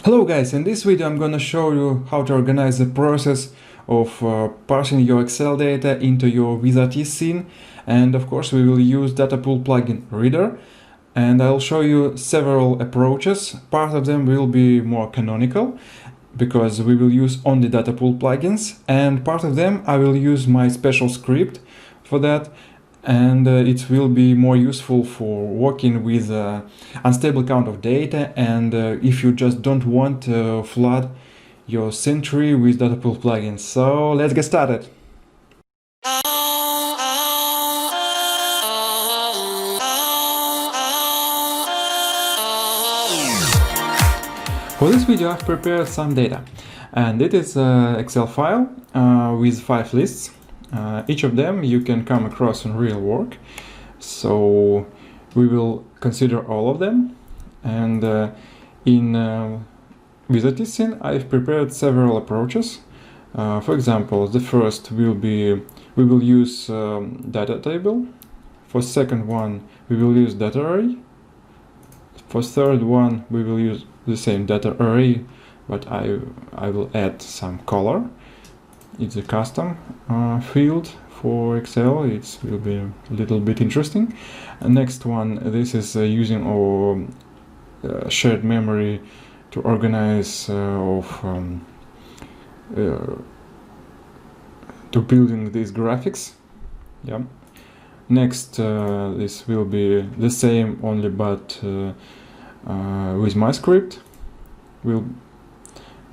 Hello guys, in this video I'm gonna show you how to organize the process of parsing your Excel data into your Vizrt scene, and of course we will use DataPool plugin reader, and I'll show you several approaches. Part of them will be more canonical because we will use only DataPool plugins, and part of them I will use my special script for that, and it will be more useful for working with unstable count of data, and if you just don't want to flood your scene tree with DataPool plugins. So let's get started. For this video I've prepared some data, and it is an Excel file with 5 lists. Each of them you can come across in real work, so we will consider all of them. And in Vizrt scene I've prepared several approaches. For example, the first will be we will use DataTable. For second one we will use DataArray. For third one we will use the same DataArray, but I will add some color. It's a custom field for Excel. It will be a little bit interesting. Next one, this is using our shared memory to organize to building these graphics. Yeah. Next, this will be the same, only but with my script.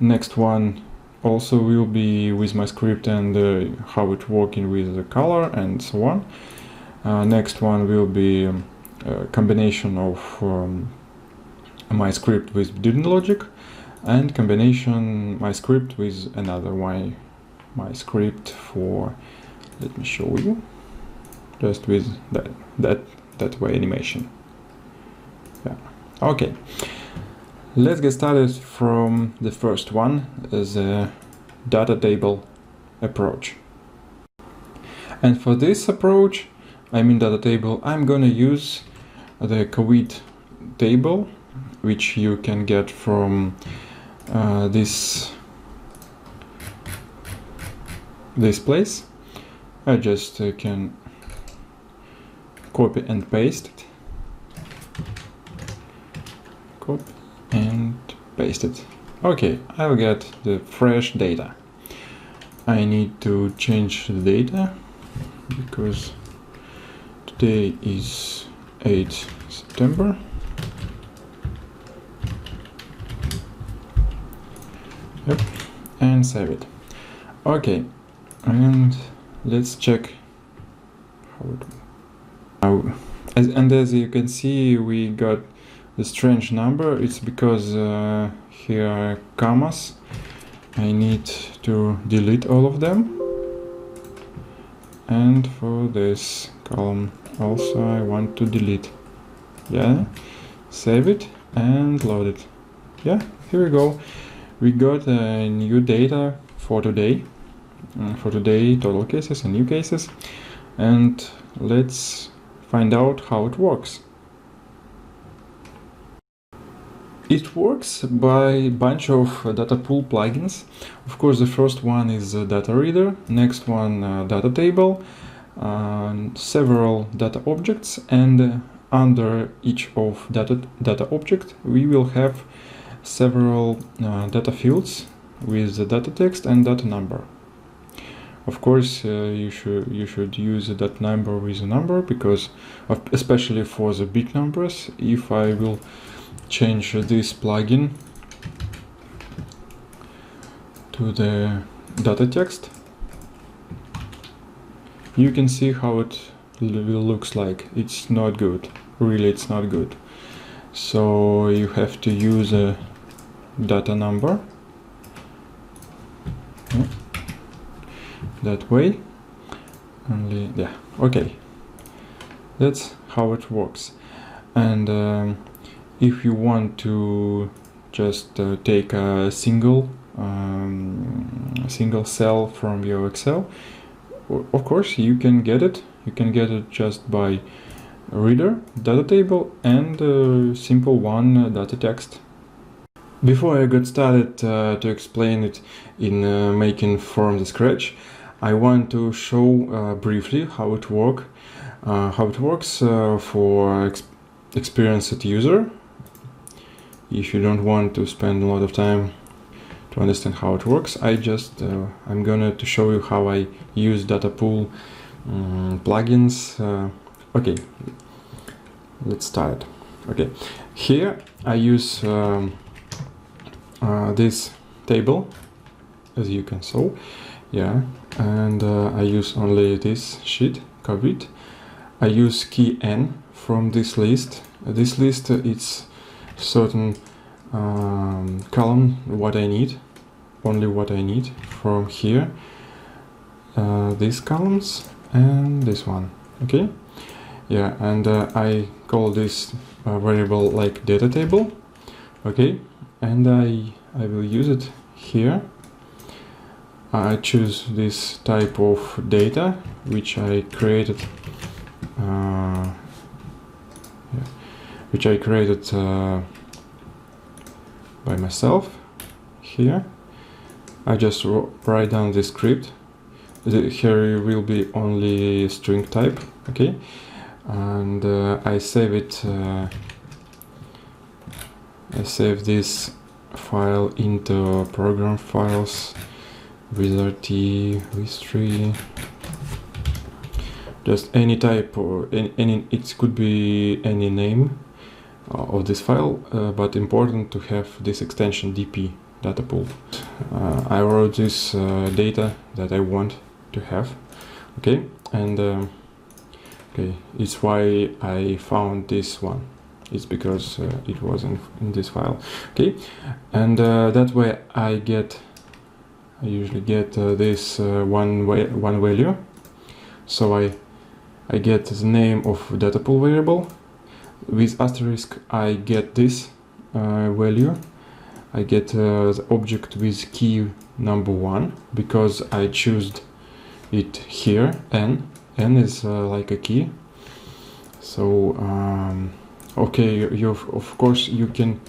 Next one also will be with my script and how it working with the color and so on. Next one will be a combination of my script with building logic, and combination my script with another one, my script for, let me show you, just with that way animation. Yeah. Okay. Let's get started from the first one, the DataTable approach. And for this approach, DataTable, I'm gonna use the COVID table, which you can get from this place. I just can copy and paste it. Copy and paste it. Okay, I'll get the fresh data. I need to change the data because today is 8 September. Yep, and save it. Okay, and let's check how it. And as you can see, we got the strange number. It's because here are commas. I need to delete all of them, and for this column also I want to delete. Yeah, save it and load it. Yeah, here we go. We got new data for today, total cases and new cases, and let's find out how it works. It works by a bunch of DataPool plugins. Of course, the first one is Data Reader, next one DataTable, several data objects, and under each of data object we will have several data fields with the data text and data number. Of course, you should use that number with a number, because especially for the big numbers, if I will change this plugin to the data text, you can see how it looks like. It's not good. Really, it's not good. So you have to use a data number. Yeah. That way. Only, yeah. Okay. That's how it works. And if you want to just take a single cell from your Excel, of course you can get it. You can get it just by reader, DataTable, and simple one data text. Before I get started to explain it in making from the scratch, I want to show briefly how it works for experienced user. If you don't want to spend a lot of time to understand how it works, I'm gonna to show you how I use DataPool plugins. Okay, let's start. Okay, here I use this table, as you can see, yeah, and I use only this sheet, copy it. I use key n from this list. This list it's certain column what I need, only what I need from here. These columns and this one, okay, yeah, and I call this variable like DataTable, okay. And I will use it here. I choose this type of data which I created by myself here. I just write down the script. Here will be only string type, okay, and I save it. I save this file into program files, Vizrt, Vizrt, just any type or any. It could be any name of this file, but important to have this extension DP, DataPool. I wrote this data that I want to have, okay, and okay, it's why I found this one. It's because it was in this file, okay, and that way I usually get this one value. So I get the name of DataPool variable. With asterisk I get this value. I get the object with key number 1 because I choose it here. N is like a key. So okay, of course you can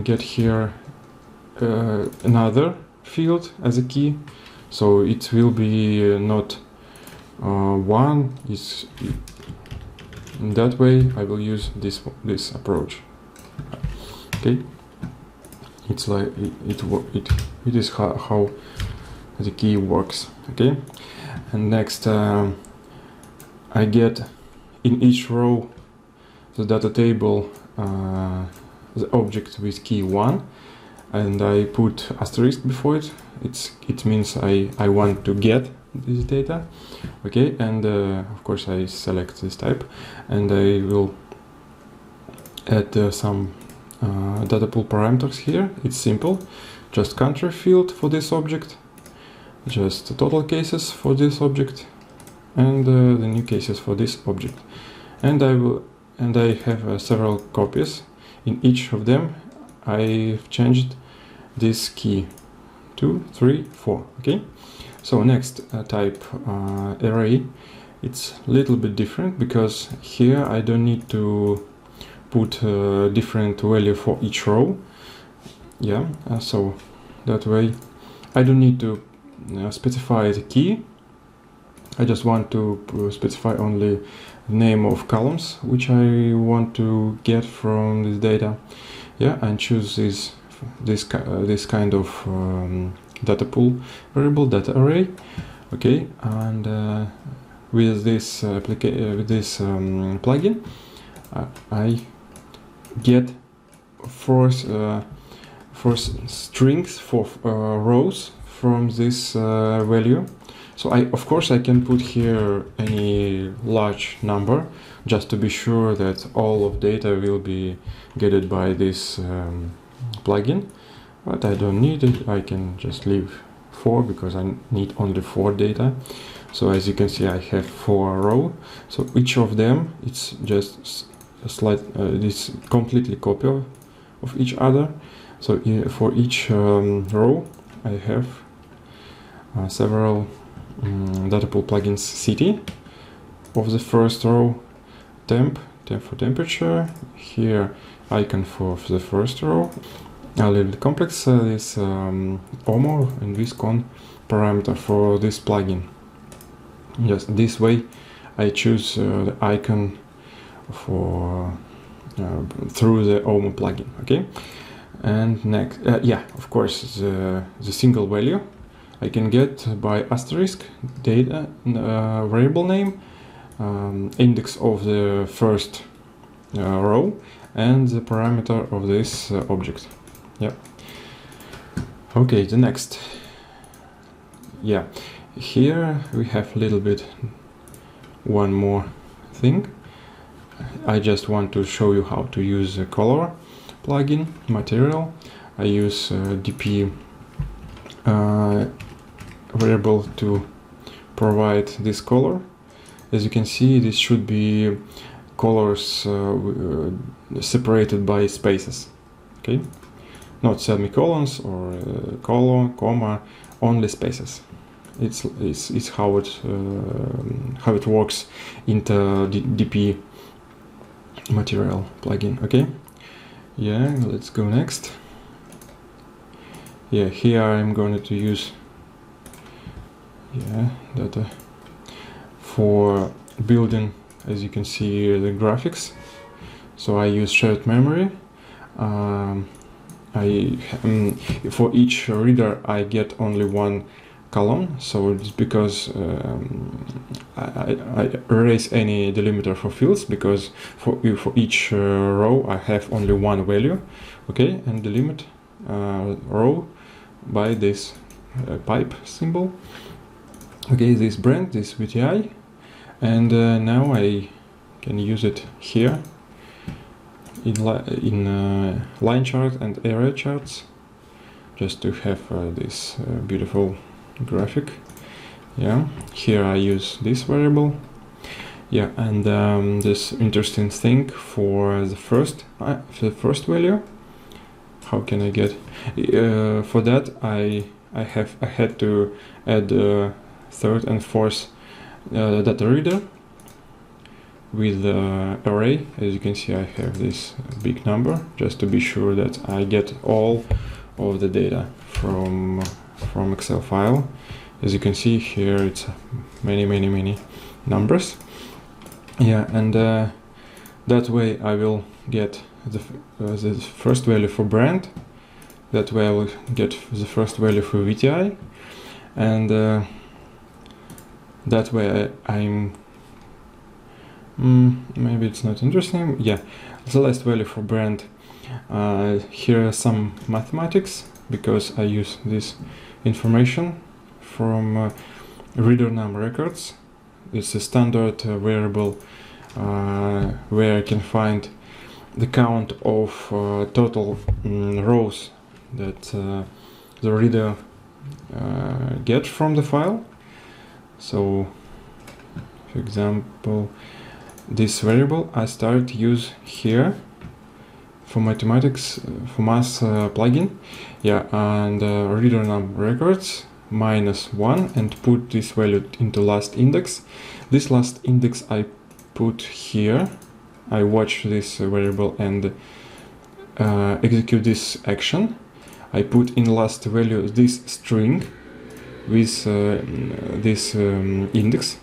get here another field as a key, so it will be not 1. Is in that way I will use this approach. Okay, it's like it is how the key works. Okay, and next I get in each row the data table, the object with key 1, and I put asterisk before it. It means I want to get this data, okay, and of course I select this type, and I will add some DataPool parameters here. It's simple, just country field for this object, just total cases for this object, and the new cases for this object, and I have several copies. In each of them I've changed this key 2, 3, 4, okay. So next type array, it's a little bit different because here I don't need to put a different value for each row, yeah, so that way I don't need to specify the key. I just want to specify only name of columns which I want to get from this data, yeah, and choose this kind of DataPool variable, DataArray, okay, and with this plugin I get four strings for rows from this value. So of course I can put here any large number just to be sure that all of data will be gathered by this plugin, but I don't need it. I can just leave 4 because I need only 4 data. So as you can see I have 4 rows, so each of them it's just a slight this completely copy of each other. So for each row I have several DataPool plugins city of the first row, temp for temperature, here icon for the first row, a little bit complex, this OMO and viscon parameter for this plugin. Just this way I choose the icon for through the OMO plugin. Okay, and next, yeah, of course, the single value I can get by asterisk, data variable name, index of the first row, and the parameter of this object. Yeah. Okay, the next. Yeah, here we have a little bit one more thing. I just want to show you how to use a color plugin material. I use DP variable to provide this color. As you can see, this should be colors separated by spaces. Okay, not semicolons or colon, comma, only spaces. It's how it works into the DP material plugin. Okay, yeah, let's go next. Yeah, here I'm going to use data for building, as you can see, the graphics. So I use shared memory. For each reader I get only one column, so it's because I erase any delimiter for fields, because for each row I have only one value. Okay, and delimit row by this pipe symbol. Okay, this brand, this VTI, and now I can use it here in line chart and array charts, just to have this beautiful graphic. Yeah, here I use this variable. Yeah, and this interesting thing for the first value. How can I get? For that I had to add third and fourth data reader with array. As you can see, I have this big number, just to be sure that I get all of the data from Excel file. As you can see here, it's many numbers. Yeah, and that way I will get the first value for brand. That way I will get the first value for VTI, and that way I'm maybe it's not interesting. Yeah, the last value for brand. Here are some mathematics, because I use this information from reader num records. It's a standard variable where I can find the count of total rows that the reader get from the file. So, for example, this variable I start to use here for mathematics, for math plugin. Yeah, and reader num records -1, and put this value into last index. This last index I put here. I watch this variable and execute this action. I put in last value this string with this index.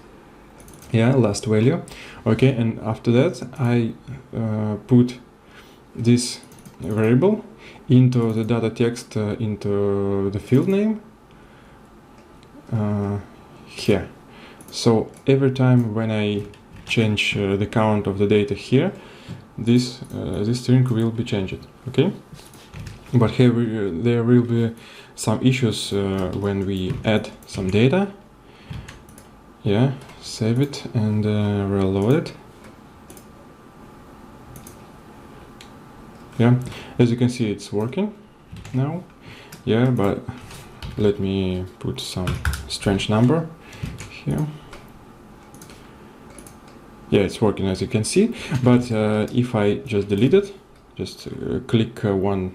Yeah, last value. Okay, and after that I put this variable into the data text, into the field name here. So every time when I change the count of the data here, this string will be changed. Okay, but here there will be some issues when we add some data. Yeah, save it and reload it. Yeah, as you can see, it's working now. Yeah, but let me put some strange number here. Yeah, it's working, as you can see. But if I just delete it, just click one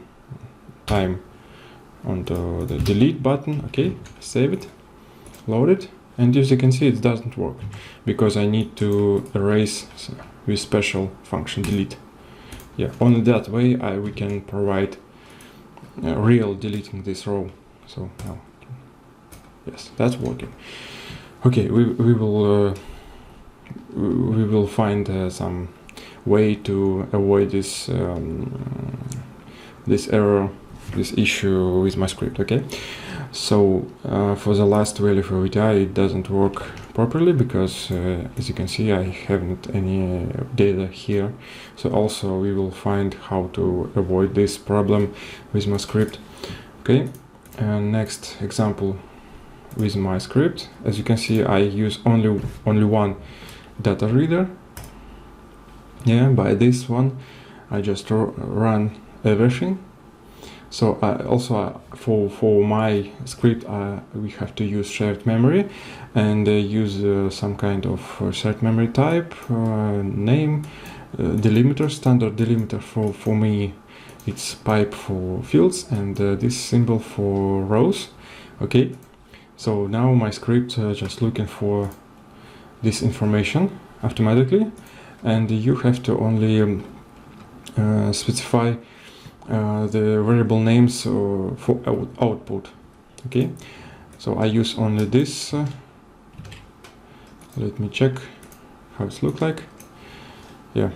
time on the delete button. Okay, save it, load it, and as you can see, it doesn't work because I need to erase with special function delete. Yeah, only that way we can provide real deleting this row. So now, yes, that's working. Okay, we will find some way to avoid this this error, this issue with my script. Okay, so for the last value for VTI, it doesn't work properly because as you can see, I haven't any data here. So also we will find how to avoid this problem with my script. Okay, and next example with my script. As you can see, I use only one data reader. Yeah, by this one I just run everything. So also for my script we have to use shared memory and use some kind of shared memory type, name, delimiter, standard delimiter for me it's pipe for fields, and this symbol for rows. Okay, so now my script just looking for this information automatically, and you have to only specify the variable names for output. Okay, so I use only this. Let me check how it looks like. Yeah,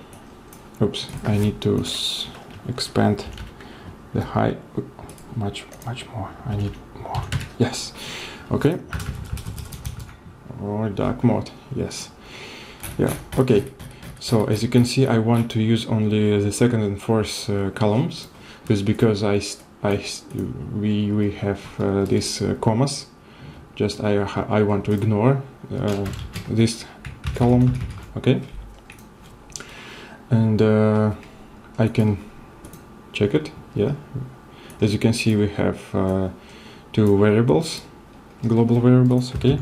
oops, I need to expand the height much more. I need more. Yes. Okay, or dark mode. Yes. Yeah. Okay, so as you can see, I want to use only the second and fourth columns. This because we have these commas. Just I want to ignore this column. Okay, and I can check it. Yeah, as you can see, we have two variables, global variables. Okay,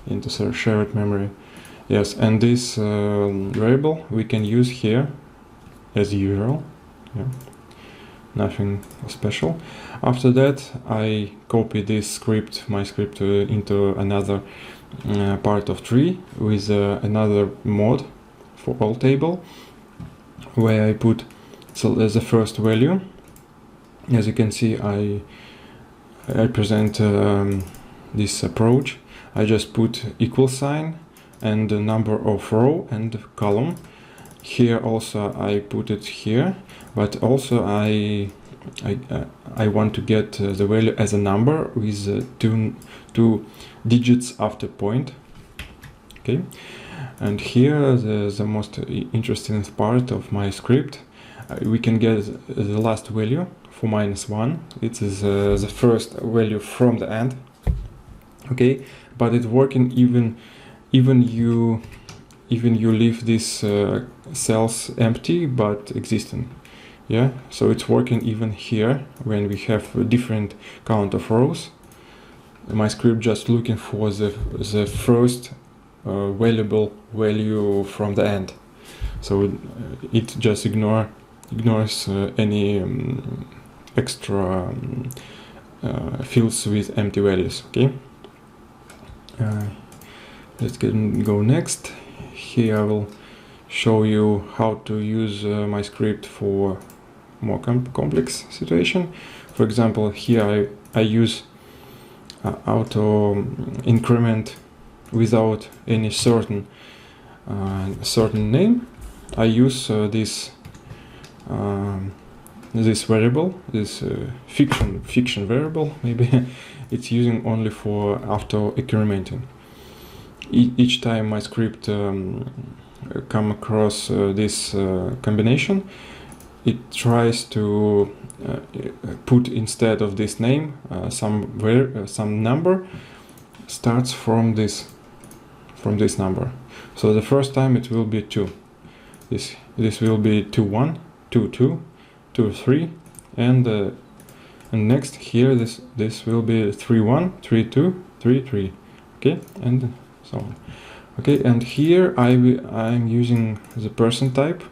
into shared memory. Yes, and this variable we can use here as usual. Yeah, nothing special. After that, I copy this script, my script, into another part of tree with another mode for all table, where I put as the first value. As you can see, I present this approach. I just put equal sign and the number of row and column. Here also I put it here, but also I want to get the value as a number with two digits after point. Okay, and here the most interesting part of my script, we can get the last value for -1. It is the first value from the end. Okay, but it's working even you leave these cells empty but existing. Yeah, so it's working even here when we have a different count of rows. My script just looking for the first valuable value from the end. So it just ignores any extra fields with empty values. Okay. Let's go next. Here I will show you how to use my script for more complex situation. For example, here I use auto increment without any certain name. I use this variable, this fiction variable. Maybe it's using only for auto incrementing. Each time my script come across this combination, it tries to put instead of this name some number starts from this number. So the first time it will be 2. This will be 2 1, 2 2, 2 3, and next here this will be 3 1, 3 2, 3 3. Okay, and so on. Okay, and here I'm using the person type.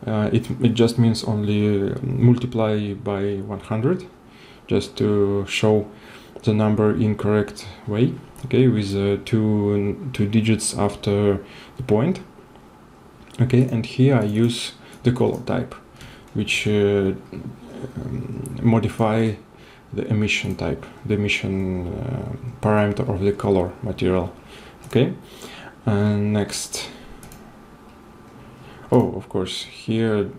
It just means only multiply by 100, just to show the number in correct way. Okay, with two digits after the point. Okay, and here I use the color type, which modify the emission type, the emission parameter of the color material. Okay, and next, oh, of course, here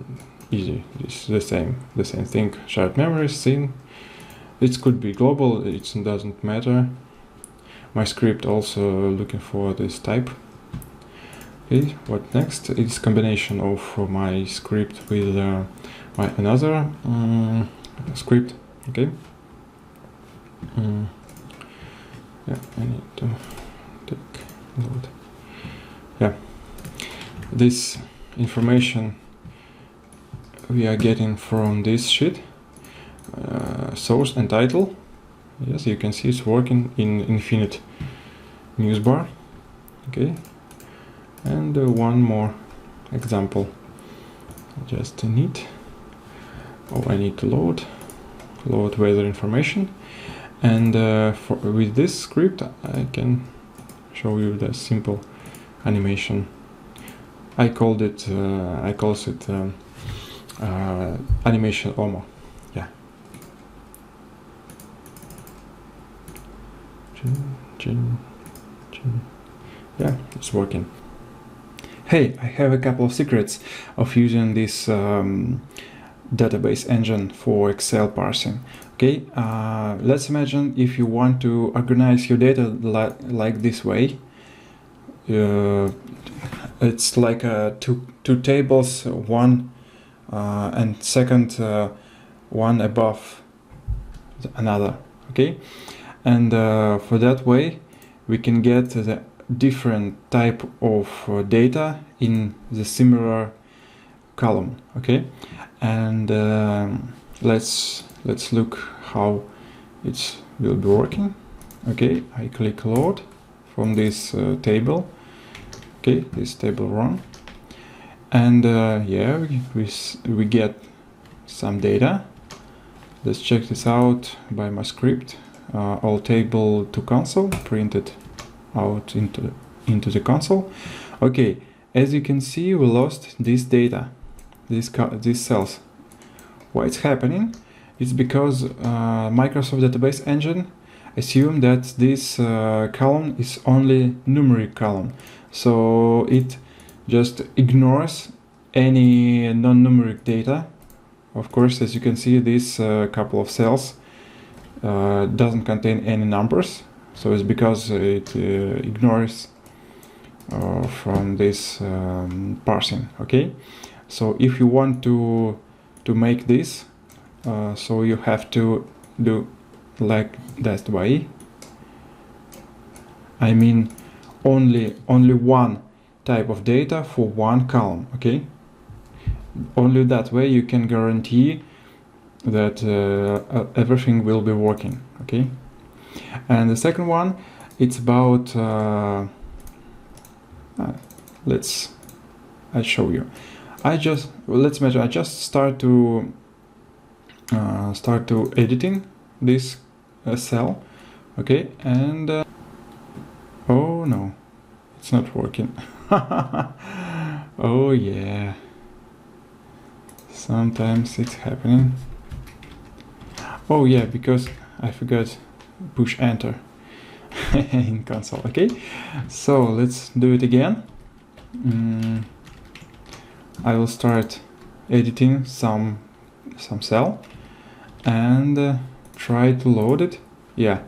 easy, it's the same thing. Shared memory, scene. It could be global, it doesn't matter. My script also looking for this type. Okay, what next? It's combination of my script with my another script. Okay. Yeah, I need to take note. Yeah, this information we are getting from this sheet, source and title. Yes, you can see it's working in infinite news bar. Okay, and one more example. Just need. Oh, I need to load weather information, and with this script I can show you the simple animation. I called it animation OMO. Yeah. Yeah, it's working. Hey, I have a couple of secrets of using this database engine for Excel parsing. Okay, let's imagine if you want to organize your data like this way. It's like two tables, one and second one above another. Okay, and for that way we can get the different type of data in the similar column. Okay, and let's look how it will be working. Okay, I click load from this table. Okay, this table run, and yeah, we get some data. Let's check this out by my script. All table to console, printed out into the console. Okay, as you can see, we lost this data, these cells. Why it's happening? It's because Microsoft Database Engine assume that this column is only numeric column, so it just ignores any non-numeric data. Of course, as you can see, this couple of cells doesn't contain any numbers, so it's because it ignores from this parsing. Okay, so if you want to make this, so you have to do like that way. I mean, only one type of data for one column. Okay, only that way you can guarantee that everything will be working. Okay, and the second one, it's about I'll show you. Let's imagine I just start to editing this cell. Okay, and oh no, it's not working. Oh yeah, sometimes it's happening. Oh yeah, because I forgot push enter in console. Okay, so let's do it again. I will start editing some cell and try to load it. Yeah,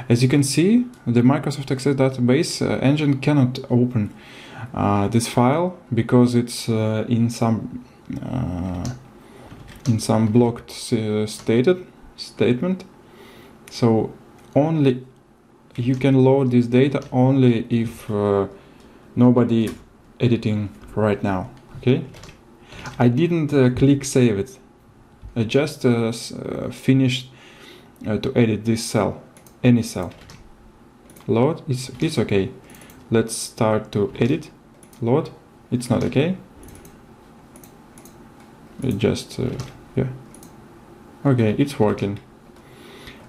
as you can see, the Microsoft Excel database engine cannot open this file because it's in some blocked statement. So only you can load this data only if nobody editing right now. Okay, I didn't click save it. I just finished to edit this cell, any cell. Load, it's okay. Let's start to edit. Load, it's not okay. It just yeah. Okay, it's working.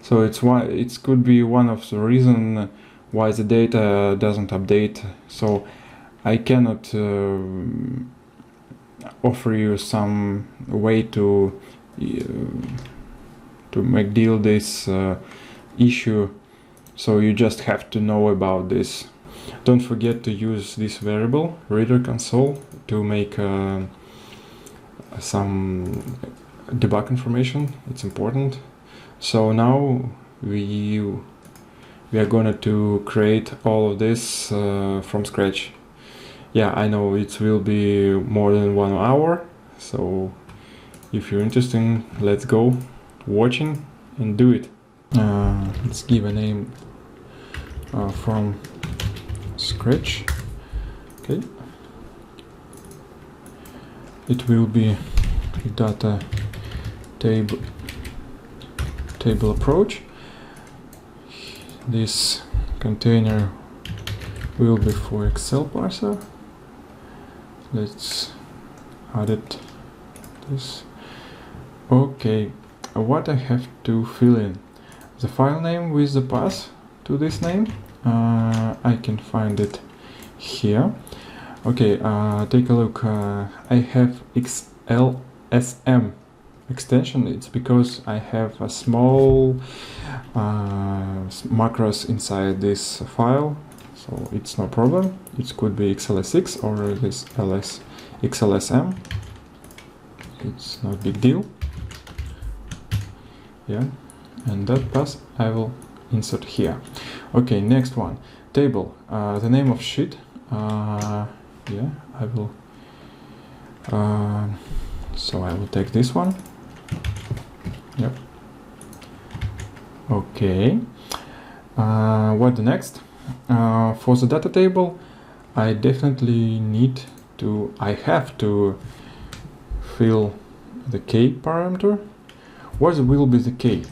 So it could be one of the reason why the data doesn't update. So I cannot offer you some way to to make deal this issue, so you just have to know about this. Don't forget to use this variable reader console to make some debug information. It's important. So now we are gonna to create all of this from scratch. Yeah, I know it will be more than 1 hour, so if you're interested, let's go watching and do it. Let's give a name from scratch. Okay, it will be data table approach. This container will be for Excel parser. Let's add it this. Okay, what I have to fill in the file name with the path to this name. I can find it here. Okay, take a look. I have XLSM extension. It's because I have a small macros inside this file, so it's no problem. It could be XLS6 or this XLSM. It's not a big deal. Yeah, and that path I will insert here. Okay, next one, table. The name of sheet. Yeah, I will. So I will take this one. Yep. Okay. What the next? For the data table, I definitely need to. I have to fill the k parameter. What will be the k?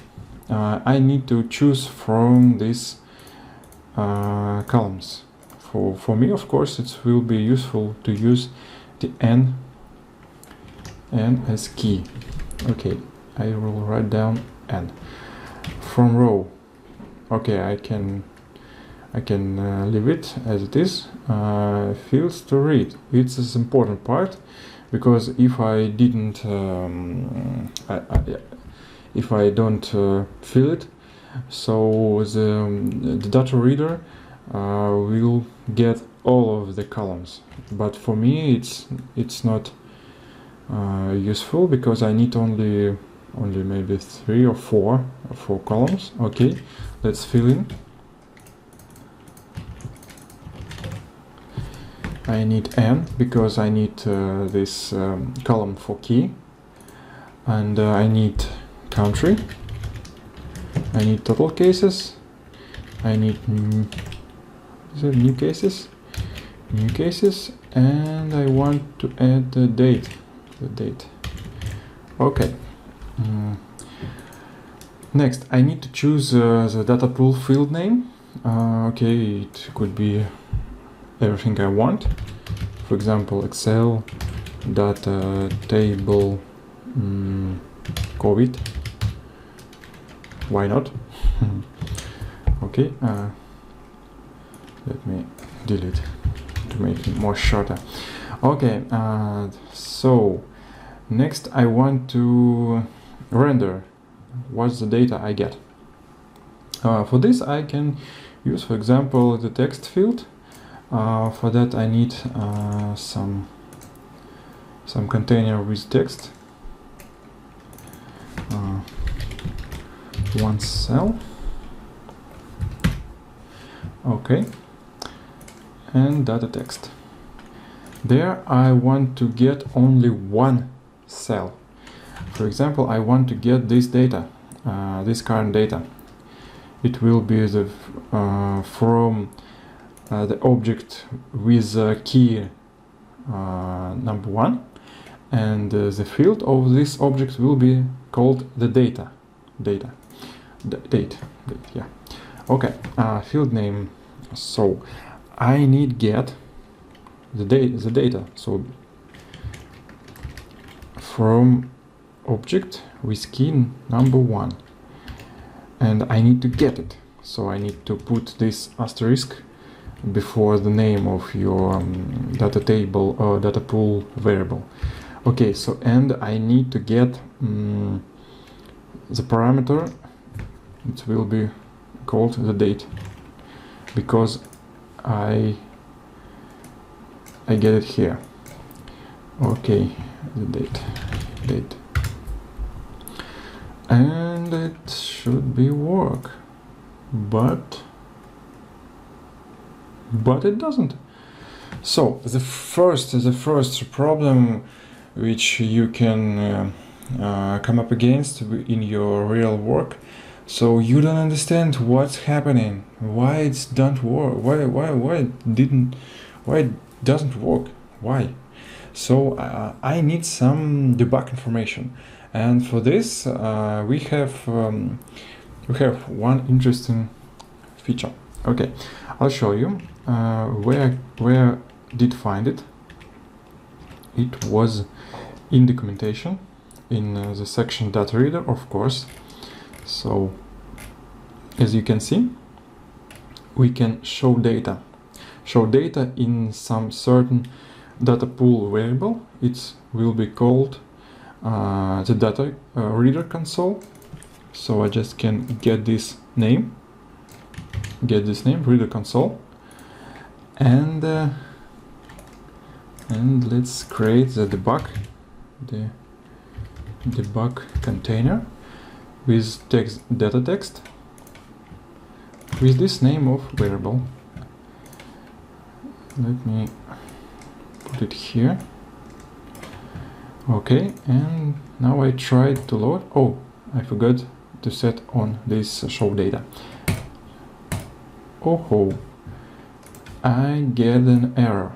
I need to choose from these columns. For me, of course, it will be useful to use the n as key. Okay, I will write down n. From row, okay, I can leave it as it is. Fields to read. It's an important part, because if I didn't, if I don't fill it, so the data reader will get all of the columns. But for me, it's not useful, because I need only maybe 3 or 4 columns. Okay, let's fill in. I need n because I need this column for key, and I need country, I need total cases, I need new cases, and I want to add the date. Okay. Next, I need to choose the DataPool field name. Okay, it could be everything I want. For example, Excel, DataTable, COVID. Why not? Okay, let me delete to make it more shorter. Okay, so next I want to render what's the data I get. For this I can use, for example, the text field. For that I need some container with text, one cell. Okay, and data text. There I want to get only one cell. For example, I want to get this data, this current data. It will be the from the object with key number 1, and the field of this object will be called the date. Yeah. Okay. Field name. So I need get the data. So from object with key number 1, and I need to get it. So I need to put this asterisk before the name of your data table or data pool variable. Okay, so and I need to get the parameter. It will be called the date, because I get it here. Okay, the date, and it should be work, but it doesn't. So the first problem which you can come up against in your real work. So you don't understand what's happening, why it don't work, why it doesn't work, why. So I need some debug information, and for this we have one interesting feature. Okay, I'll show you where did find it. It was in documentation in the section data reader, of course. So as you can see, we can show data in some certain DataPool variable. It will be called the data reader console. So I just can get this name, reader console, and let's create the debug container with data text with this name of variable. Let me put it here. Okay, and now I tried to load. Oh, I forgot to set on this show data. Oh, I get an error.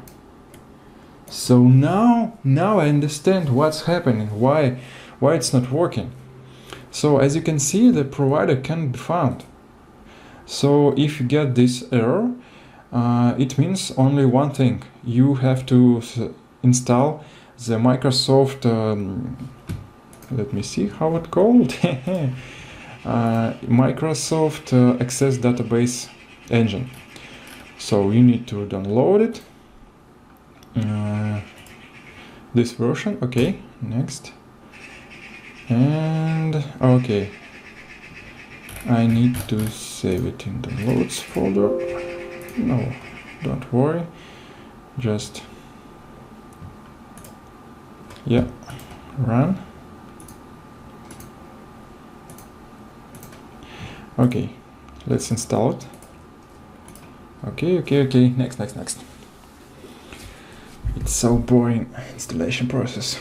So now I understand what's happening, why it's not working. So as you can see, the provider can't be found. So if you get this error, it means only one thing. You have to install the Microsoft, let me see how it called, Microsoft Access Database Engine. So you need to download it, this version. Okay, next. And okay, I need to save it in the downloads folder. No, don't worry, just run. Okay, let's install it. Okay, next. It's so boring installation process.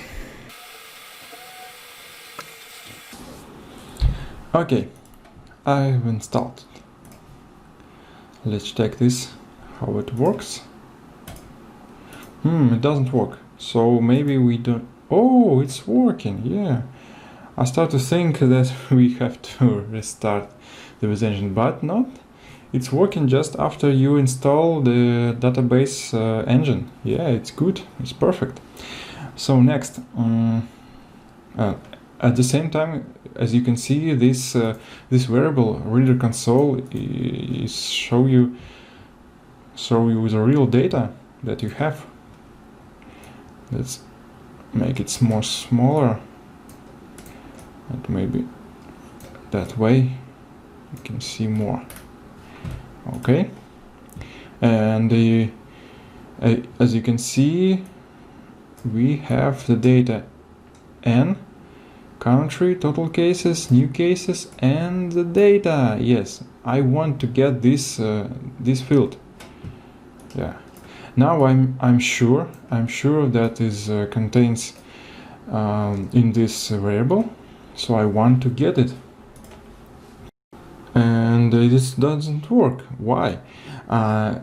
Okay, I've installed it. Let's check this, how it works. It doesn't work. So maybe we don't. Oh, it's working. Yeah, I start to think that we have to restart the Vizrt engine, but not. It's working just after you install the database engine. Yeah, it's good. It's perfect. So next, at the same time, as you can see, this variable reader console is show you the real data that you have. Let's make it more smaller, and maybe that way you can see more. Okay, and as you can see, we have the data n, country, total cases, new cases, and the data. Yes, I want to get this this field. Yeah. Now I'm sure that is contains in this variable, so I want to get it. And this doesn't work. Why?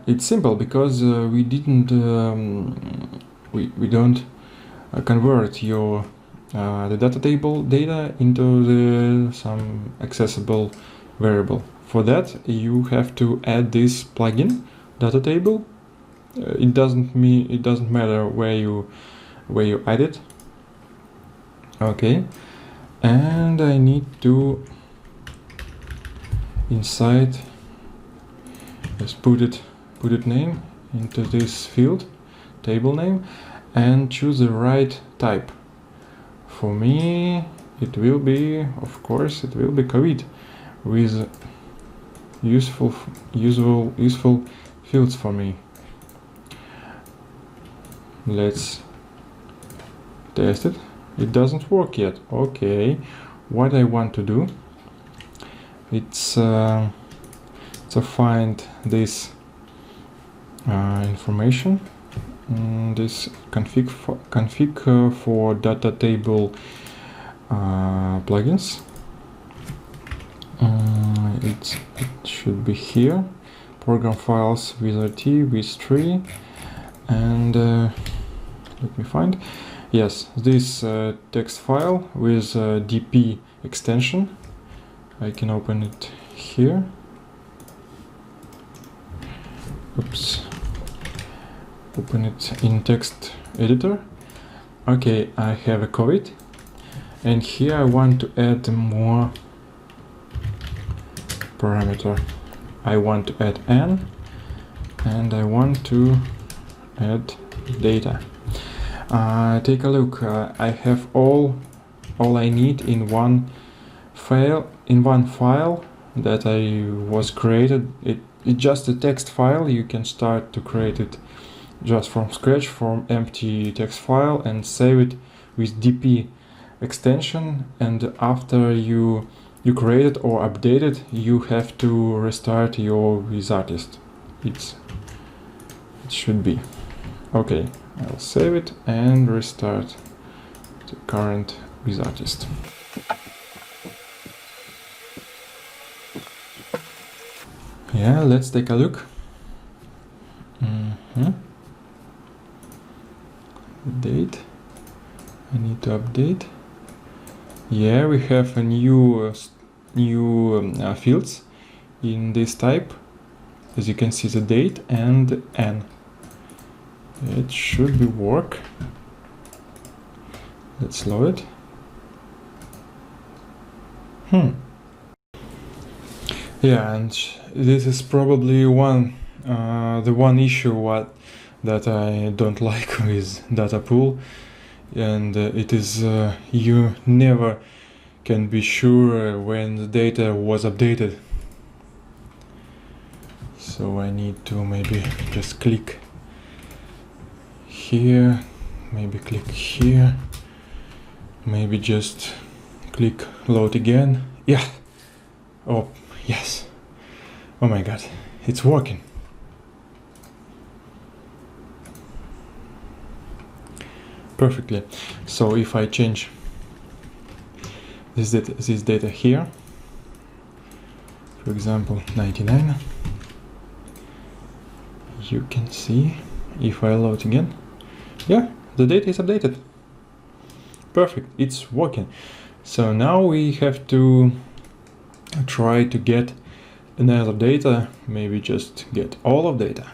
It's simple, because we didn't we don't convert your the DataTable data into some accessible variable. For that, you have to add this plugin, DataTable. It doesn't matter where you add it. Okay, and I need to inside just put it name into this field, table name, and choose the right type. For me, it will be, of course, it will be COVID with useful fields for me. Let's test it. It doesn't work yet. Okay, what I want to do, it's to find this information, this config for DataTable plugins. It should be here. Program files Vizrt, Vizrt, and let me find. Yes, this text file with DP extension. I can open it here. Oops. Open it in text editor. Okay, I have a COVID, and here I want to add more parameter. I want to add n, and I want to add data. Take a look. I have all I need in one file. That I was created. It's just a text file. You can start to create it just from scratch, from empty text file, and save it with DP extension. And after you create it or update it, you have to restart your Vizrt. It should be okay. I'll save it and restart the current Vizrt. Yeah, let's take a look. Date. I need to update. Yeah, we have a new fields in this type. As you can see, the date and n. It should be work. Let's load it. Yeah, and this is probably the one issue that I don't like with DataPool, and it is you never can be sure when the data was updated. So I need to maybe just click here, maybe click here, maybe just click load again. Yeah. Oh, yes. Oh my god, it's working. Perfectly. So if I change this data here, for example 99, you can see if I load again, yeah, the data is updated. Perfect, it's working. So now we have to try to get another data, maybe just get all of data.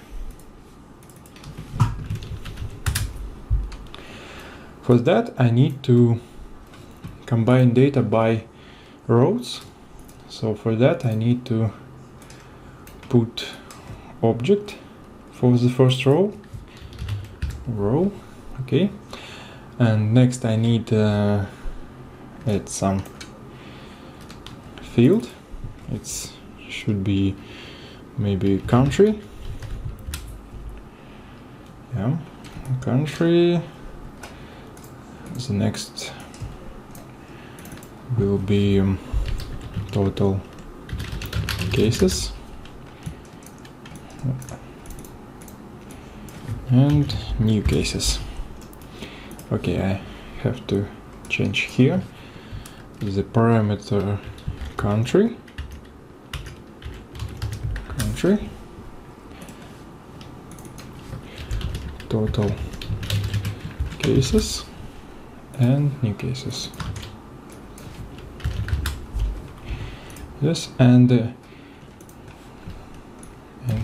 For that I need to combine data by rows. So for that I need to put object for the first row, okay, and next I need to add some field. It should be maybe country. Yeah, country. The next will be total cases and new cases. Okay, I have to change here the parameter country, total cases and new cases. Yes, and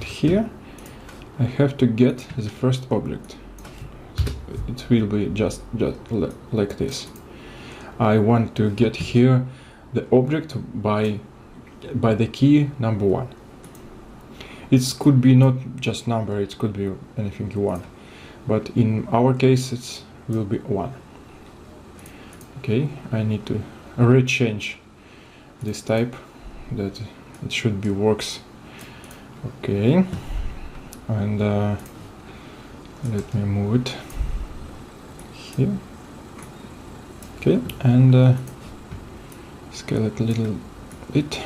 here I have to get the first object. So it will be just like this. I want to get here the object by the key number 1. It could be not just number, it could be anything you want, but in our case it will be 1. Okay, I need to rechange this type, that it should be works. Okay, and let me move it here. Okay, and scale it a little bit,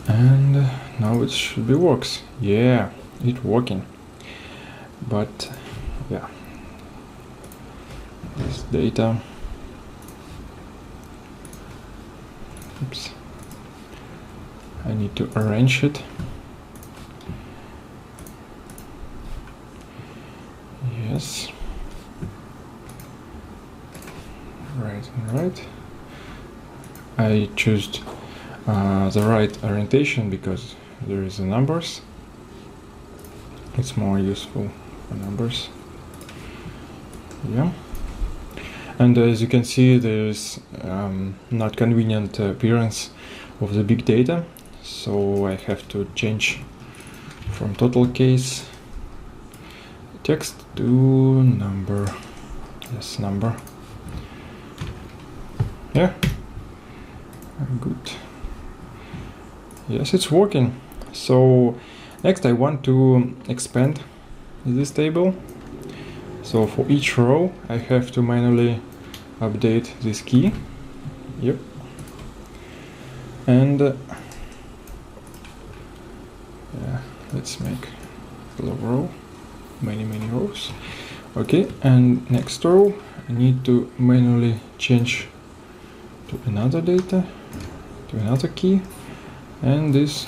and now it should be works. Yeah, it working. But yeah, this data. Oops. I need to arrange it. Yes. Right and right. I choose the right orientation because there is the numbers. It's more useful for numbers. Yeah. And as you can see, there's not convenient appearance of the big data, so I have to change from total case text to number. Yes, number. Yeah, good. Yes, it's working. So next I want to expand this table. So for each row I have to manually update this key. Yep. And yeah, let's make a row, many rows. Okay, and next row I need to manually change to another data, to another key, and this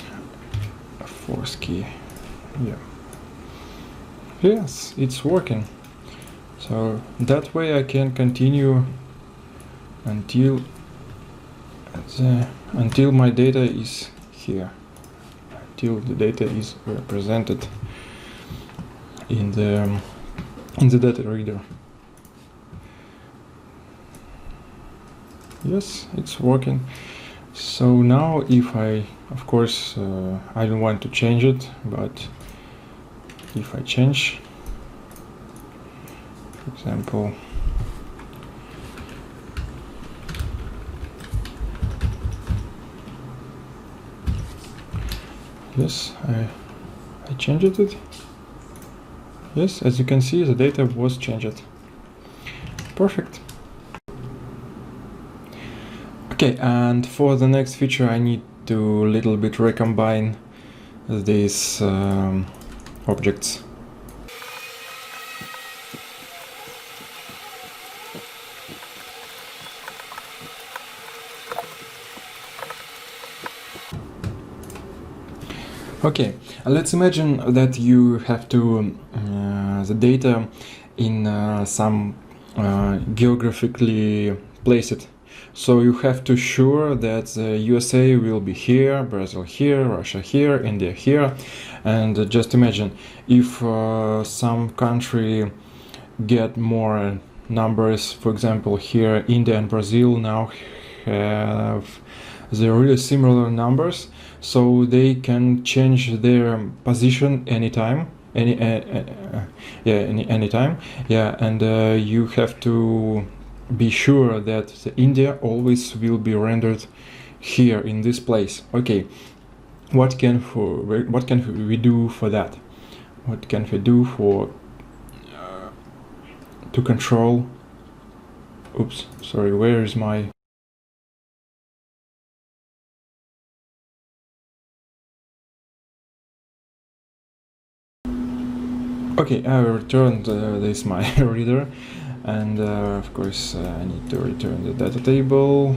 fourth key. Yeah. Yes, it's working. So that way I can continue until my data is here, until the data is represented in the data reader. Yes, it's working. So now if I, of course, I don't want to change it, but if I change, for example, yes, I changed it. Yes, as you can see, the data was changed. Perfect. Okay, and for the next feature I need to little bit recombine these objects. Okay, let's imagine that you have to the data in some geographically place it. So you have to sure that the USA will be here, Brazil here, Russia here, India here, and just imagine if some country get more numbers. For example, here India and Brazil now have the really similar numbers, so they can change their position anytime, anytime. Yeah, and you have to be sure that the India always will be rendered here in this place. Okay, what can we do for that? What can we do for to control? Oops, sorry. Where is my? Okay, I returned this my reader, and of course I need to return the data table.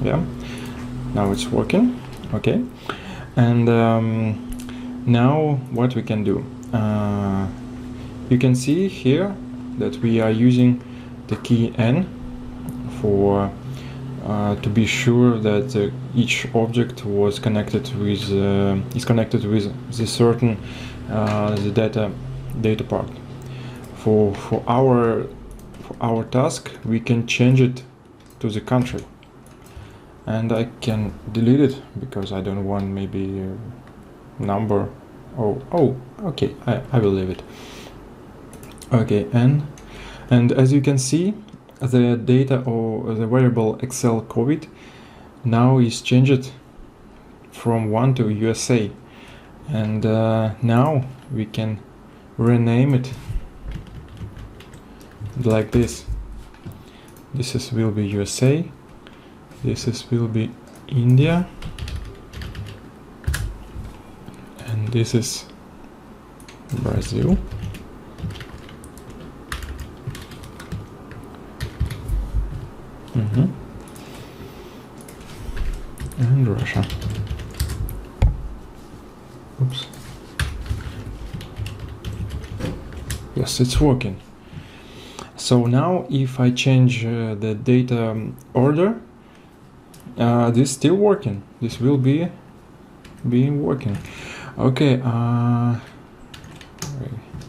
Yeah, now it's working. Okay, and now what we can do? You can see here that we are using the key n for to be sure that each object was connected with is connected with the certain the data part. For our task, we can change it to the country, and I can delete it because I don't want maybe a number. Oh, okay, I will leave it. Okay, and as you can see, the data or the variable Excel COVID now is changed from 1 to USA, and now we can rename it like this. This will be USA, this will be India, and this is Brazil. And Russia. Oops. Yes, it's working. So now if I change the data order, this is still working. This will be working. Okay,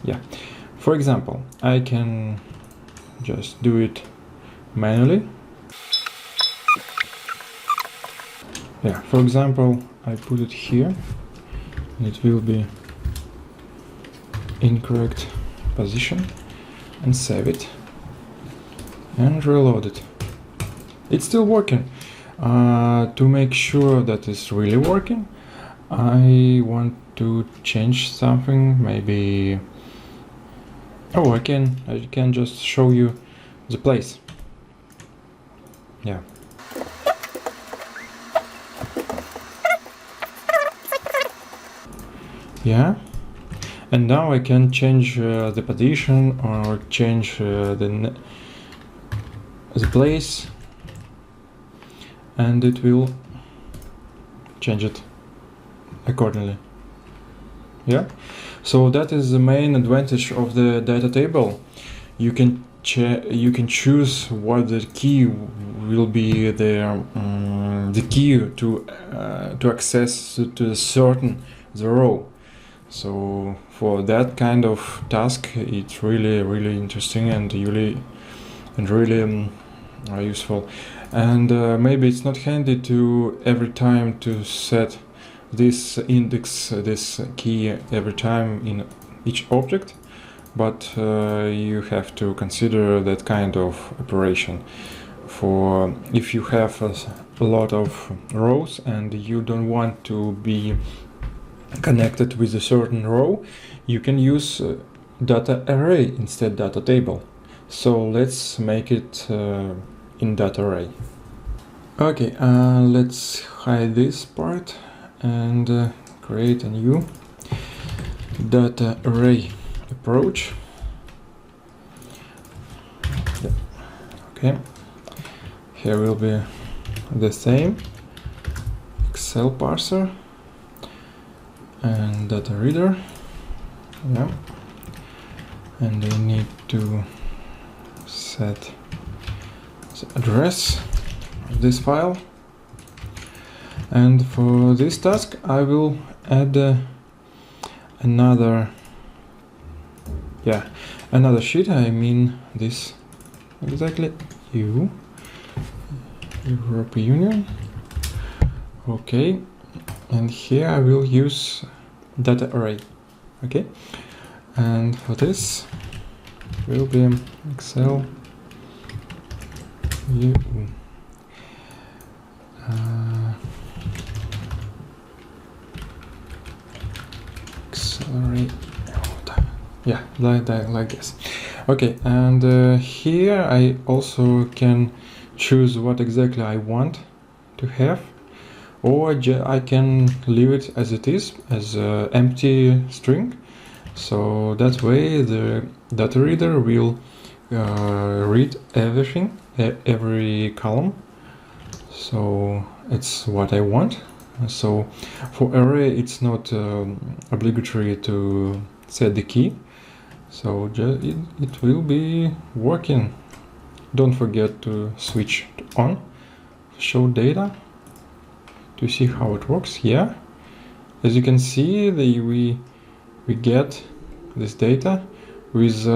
yeah. For example, I can just do it manually. Yeah, for example, I put it here, and it will be incorrect position, and save it, and reload it. It's still working. To make sure that it's really working, I want to change something, maybe... Oh, I can just show you the place. Yeah. Yeah, and now I can change the position or change the place, and it will change it accordingly. Yeah, so that is the main advantage of the data table. You can choose what the key will be, the key to access to a certain row. So for that kind of task, it's really interesting and really useful. And maybe it's not handy to every time to set this index, this key every time in each object, but you have to consider that kind of operation. For if you have a lot of rows and you don't want to be connected with a certain row, you can use DataArray instead DataTable. So let's make it in DataArray. Okay, let's hide this part and create a new DataArray approach. Yeah. Okay, here will be the same Excel parser and data reader. Yeah, and I need to set the address of this file, and for this task I will add another sheet. I mean this exactly, European Union. Okay, and here I will use DataArray. Okay, and for this will be Excel EU. Accelerate. Yeah, like this. Okay, and here I also can choose what exactly I want to have, or I can leave it as it is, as an empty string. So that way the data reader will read everything, every column. So it's what I want. So for array it's not obligatory to set the key. So it will be working. Don't forget to switch on, show data, to see how it works. Yeah, as you can see, we get this data with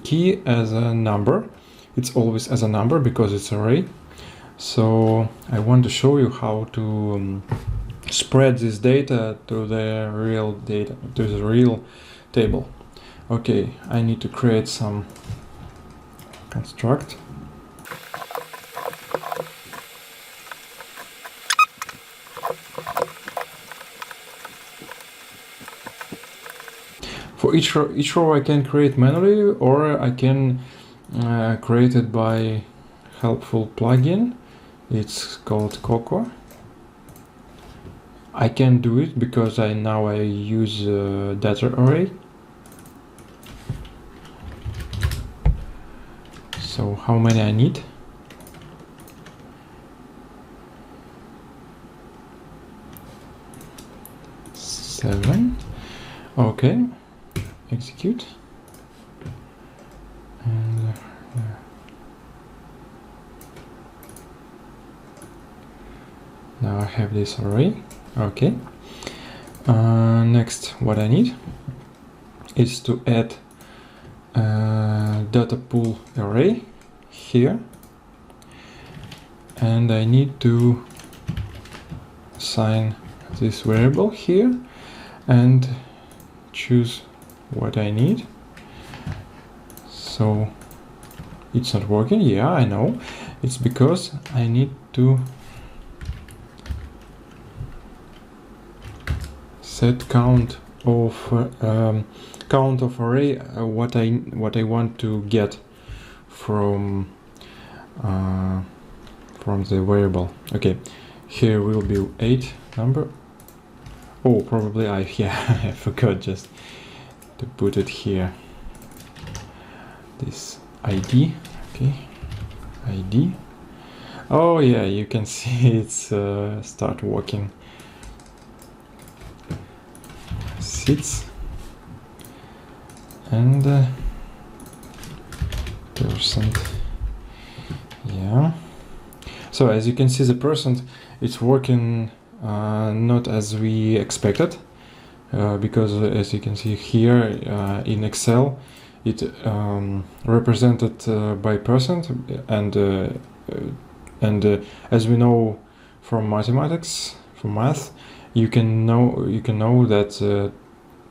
key as a number. It's always as a number because it's array. So I want to show you how to spread this data to the real table. Okay, I need to create some construct. For each row I can create manually, or I can create it by helpful plugin. It's called Coco. I can do it because I use DataArray. So how many I need? Seven. Okay. Execute. And now I have this array. Okay. Next, what I need is to add DataPool array here, and I need to assign this variable here and choose what I need. So it's not working. Yeah, I know. It's because I need to set count of array what I want to get from the variable. Okay, here will be 8 number. Oh, probably I forgot just to put it here. This ID. Okay, ID. Oh yeah, you can see it's start working. Seats and percent. Yeah. So as you can see, the percent it's working not as we expected, because as you can see here in Excel, it represented by percent, and as we know from mathematics, from math, you can know that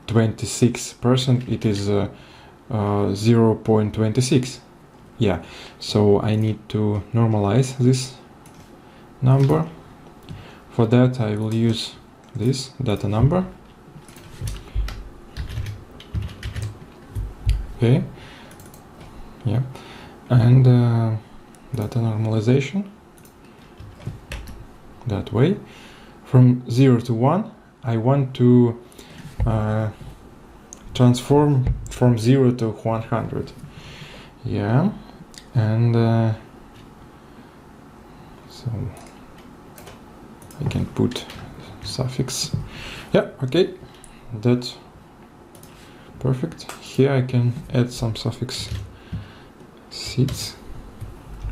26% it is 0.26. Yeah, so I need to normalize this number. For that I will use this data number. Okay, yeah, and data normalization that way. From 0 to 1, I want to transform from 0 to 100. Yeah, and so I can put suffix. Yeah, okay, that's perfect. Here I can add some suffix seats.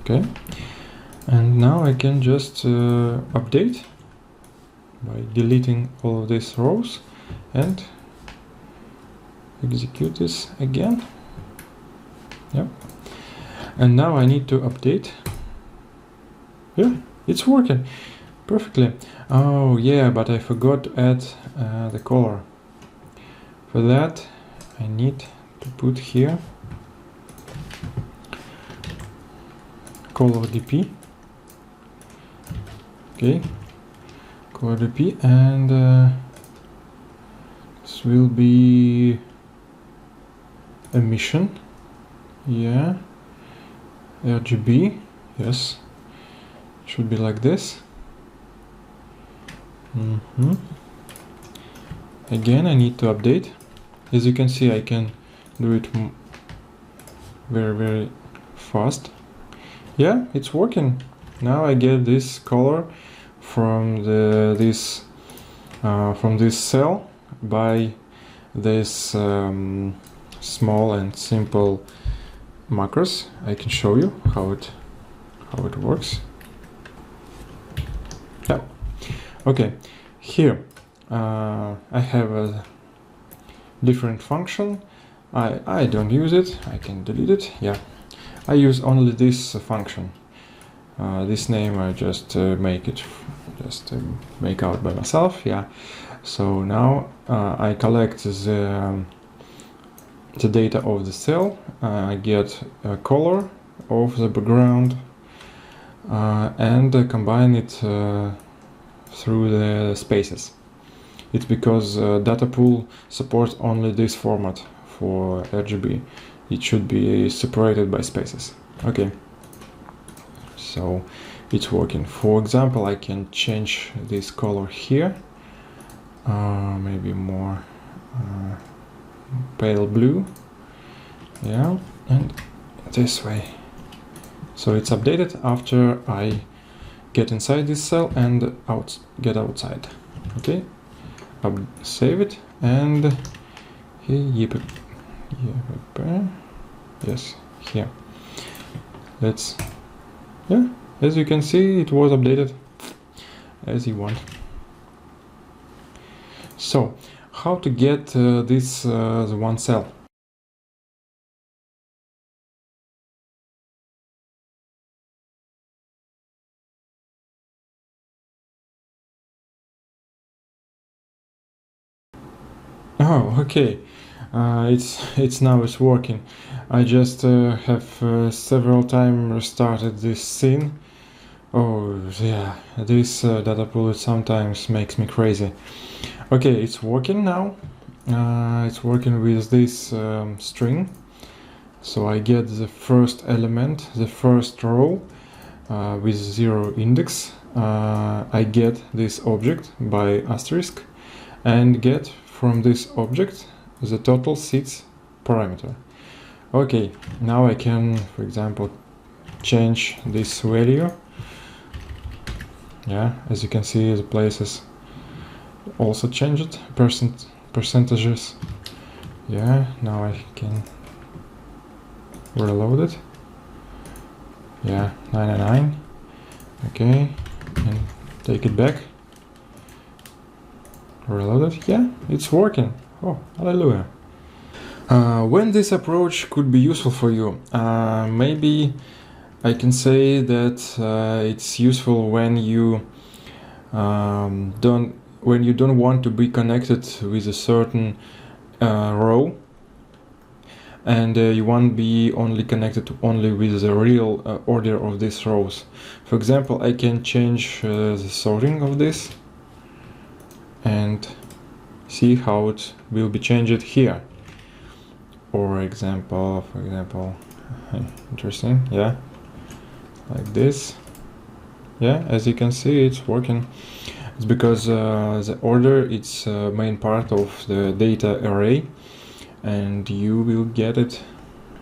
Okay, and now I can just update by deleting all of these rows and execute this again. Yep. And now I need to update. Yeah, it's working perfectly. Oh yeah, but I forgot to add the color. For that I need to put here color DP. Okay, color DP, and this will be emission. Yeah, RGB. Yes, it should be like this. Again, I need to update. As you can see, I can do it very, very fast. Yeah, it's working. Now I get this color from this cell by this small and simple macros. I can show you how it works. Yeah. Okay. Here I have a different function. I don't use it. I can delete it. Yeah. I use only this function. This name I just make out by myself. Yeah. So now I collect the data of the cell, I get a color of the background, and combine it through the spaces. It's because DataPool supports only this format for RGB. It should be separated by spaces. Okay, so it's working. For example, I can change this color here, maybe more pale blue, yeah, and this way. So it's updated after I get inside this cell and get outside. Okay, save it, and here, yes, here. Let's, yeah, as you can see, it was updated as you want. So, how to get this the one cell? Oh, okay. It's now working. I just have several times restarted this scene. Oh yeah, this DataPool sometimes makes me crazy. Okay, it's working now. It's working with this string. So I get the first element, the first row with 0 index. I get this object by asterisk and get from this object the total seats parameter. Okay, now I can, for example, change this value. Yeah, as you can see, the places also changed, percentages. Yeah, now I can reload it. Yeah, 99. Okay, and take it back. Reload it. Yeah, it's working. Oh, hallelujah. When this approach could be useful for you, maybe I can say that it's useful when you don't want to be connected with a certain row, and you want to be only connected only with the real order of these rows. For example, I can change the sorting of this and see how it will be changed here. For example, interesting, yeah, like this. Yeah, as you can see, it's working. It's because the order it's main part of the data array, and you will get it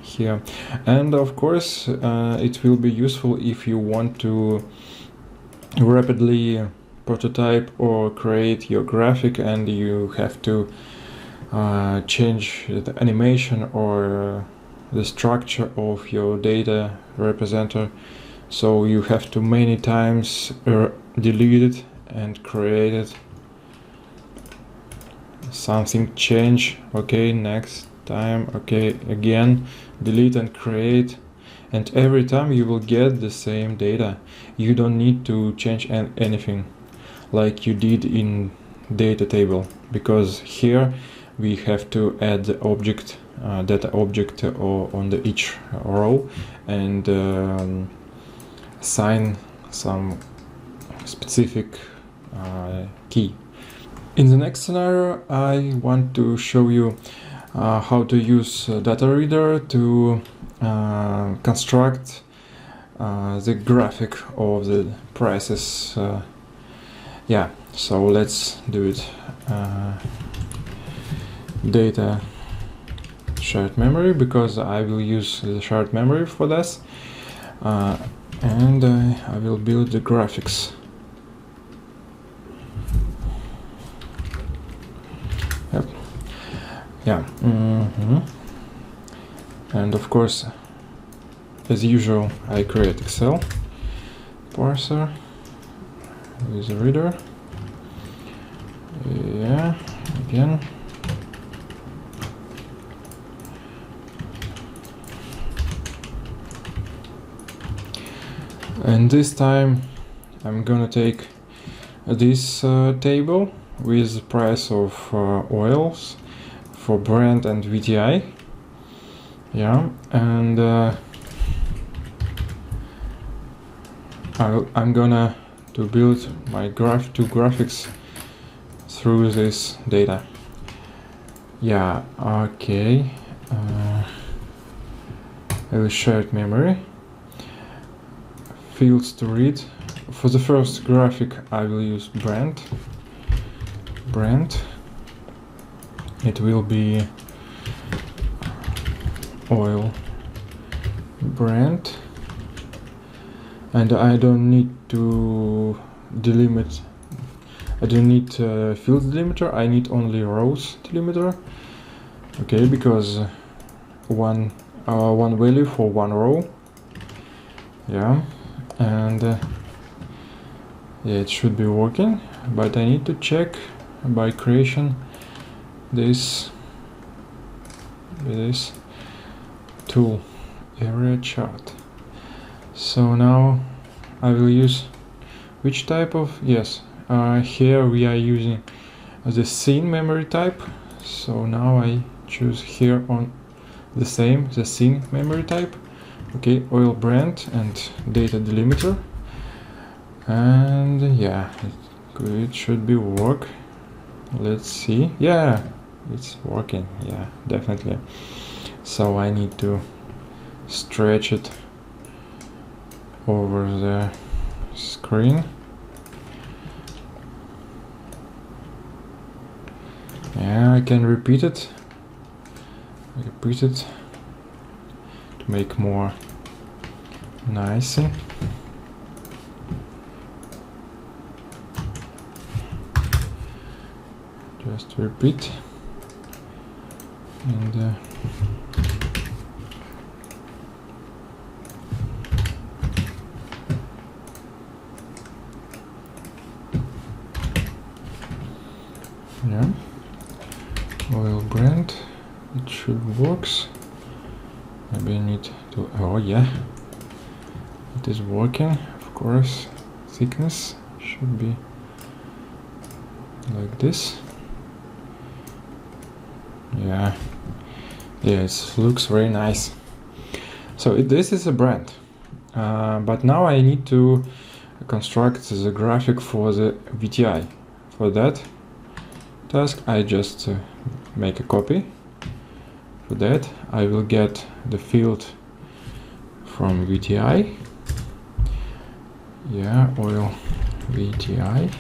here. And of course, it will be useful if you want to rapidly prototype or create your graphic, and you have to change the animation or the structure of your data representer. So you have to many times delete it and create it. Something change, okay, next time, okay, again, delete and create, and every time you will get the same data. You don't need to change anything like you did in DataTable, because here we have to add the object, data object on the each row, and assign some specific key. In the next scenario, I want to show you how to use data reader to construct the graphic of the prices. Yeah, so let's do it. Data shared memory, because I will use the shared memory for this, and I will build the graphics. Yep. Yeah. And of course, as usual, I create Excel parser with a reader. Yeah, again. And this time I'm gonna take this table with the price of oils for Brent and VTI, Yeah, and I'm gonna to build my two graphics through this data. Yeah, okay. I will shared memory. Fields to read. For the first graphic, I will use brand. It will be oil brand, and I don't need to delimit. I don't need fields delimiter. I need only rows delimiter. Okay, because one value for one row. Yeah, and yeah, it should be working, but I need to check by creation this tool area chart. So now I will use which type of, yes, here we are using the scene memory type. So now I choose here on the scene memory type. Okay, oil brand and data delimiter, and yeah, it should be work. Let's see. Yeah, it's working. Yeah, definitely. So I need to stretch it over the screen. Yeah, I can repeat it to make more nice. Just repeat, and yeah, oil brand, it should works. Maybe I need to, oh yeah, it is working, of course. Thickness should be like this. Yeah, it looks very nice. So this is a brand, but now I need to construct the graphic for the VTI. For that task, I just make a copy. For that, I will get the field from VTI. Yeah, oil VTI,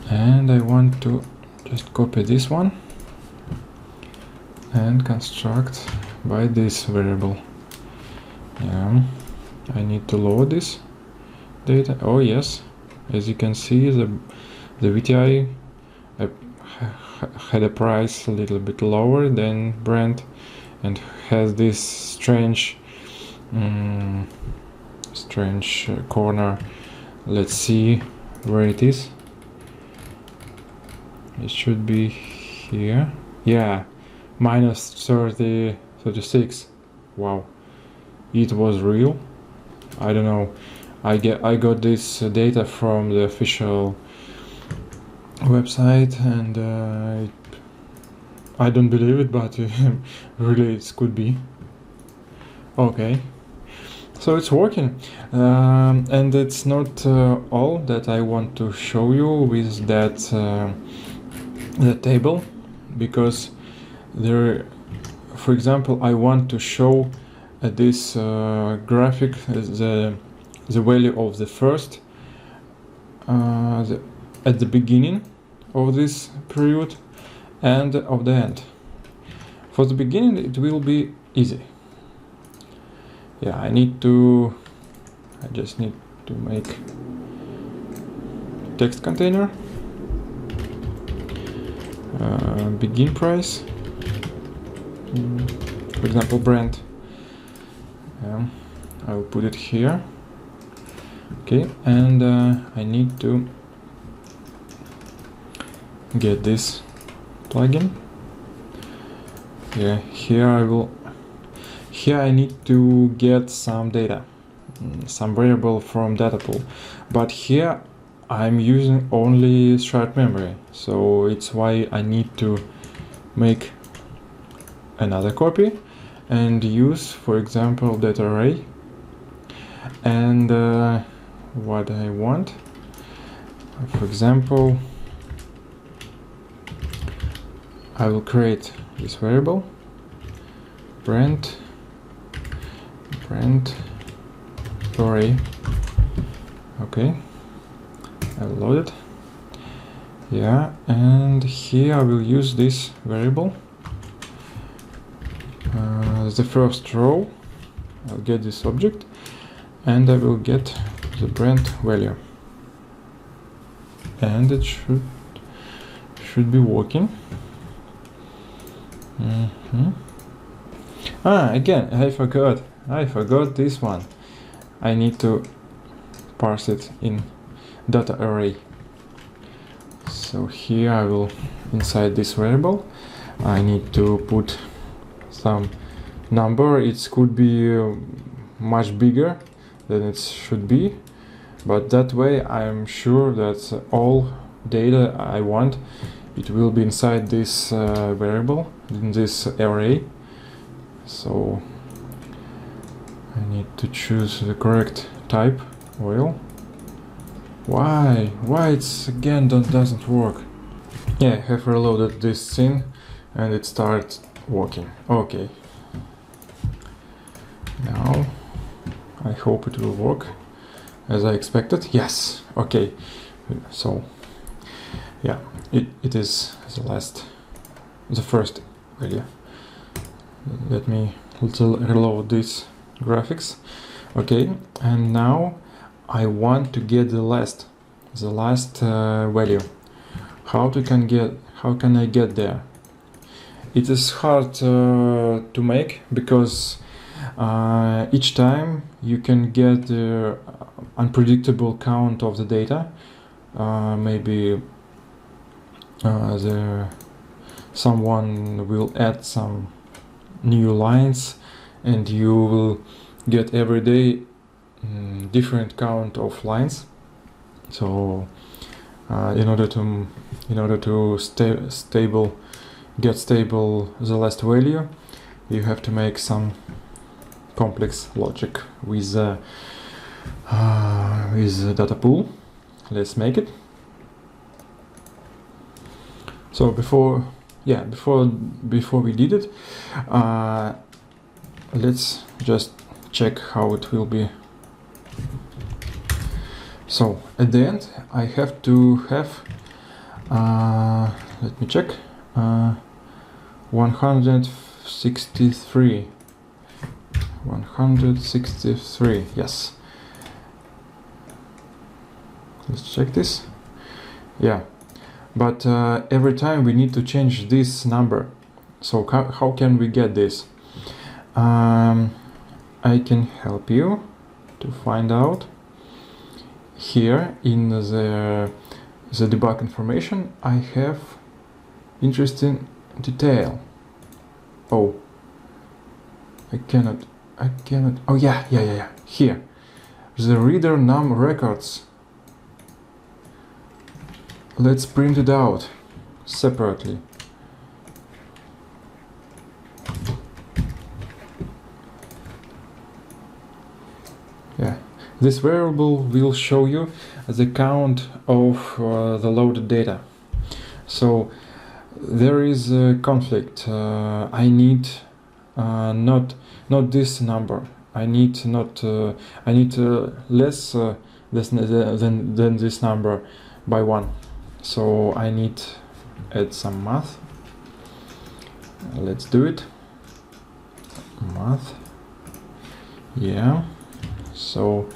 and I want to just copy this one and construct by this variable. Yeah, I need to load this data. Oh yes, as you can see, the VTI had a price a little bit lower than brand and has this strange corner. Let's see where it is. It should be here. Yeah, minus 36. Wow, it was real. I don't know. I got this data from the official website, and I don't believe it, but really it could be. Okay, so it's working, and it's not all that I want to show you with that the table, because there, for example, I want to show this graphic the value of the first at the beginning of this period and of the end. For the beginning it will be easy. Yeah, I just need to make text container, begin price, for example brand. I will put it here. Okay, and I need to get this plugin. Yeah, here I need to get some data, some variable from DataPool, but here I'm using only shared memory, so it's why I need to make another copy and use, for example, DataArray. And what I want, for example, I will create this variable brand array. Okay, I will load it. Yeah, and here I will use this variable. The first row, I'll get this object, and I will get the brand value, and it should be working. Again, I forgot this one. I need to parse it in DataArray. So here I will, inside this variable, I need to put some number. It could be much bigger than it should be, but that way I'm sure that all data I want, it will be inside this variable, in this array. So I need to choose the correct type, oil. Why it's again doesn't work? Yeah, I have reloaded this scene and it starts working. Okay. Now I hope it will work as I expected. Yes. Okay. So yeah, it is the first video. Let me reload these graphics. Okay, and now I want to get the last value. How can I get there? It is hard to make, because each time you can get the unpredictable count of the data. Maybe someone will add some new lines, and you will get every day different count of lines. So in order to get stable the last value, you have to make some complex logic with DataPool. Let's make it. So before we did it, let's just check how it will be. So at the end I have to have let me check, 163, yes. Let's check this. Yeah, but every time we need to change this number. So how can we get this? I can help you to find out. Here in the debug information I have interesting detail. Oh, I cannot. Oh yeah. Here, the reader num records. Let's print it out separately. Yeah, this variable will show you the count of the loaded data. So there is a conflict. I need not this number. I need less than this number by 1. So I need add some math. Let's do it. Math. Yeah. So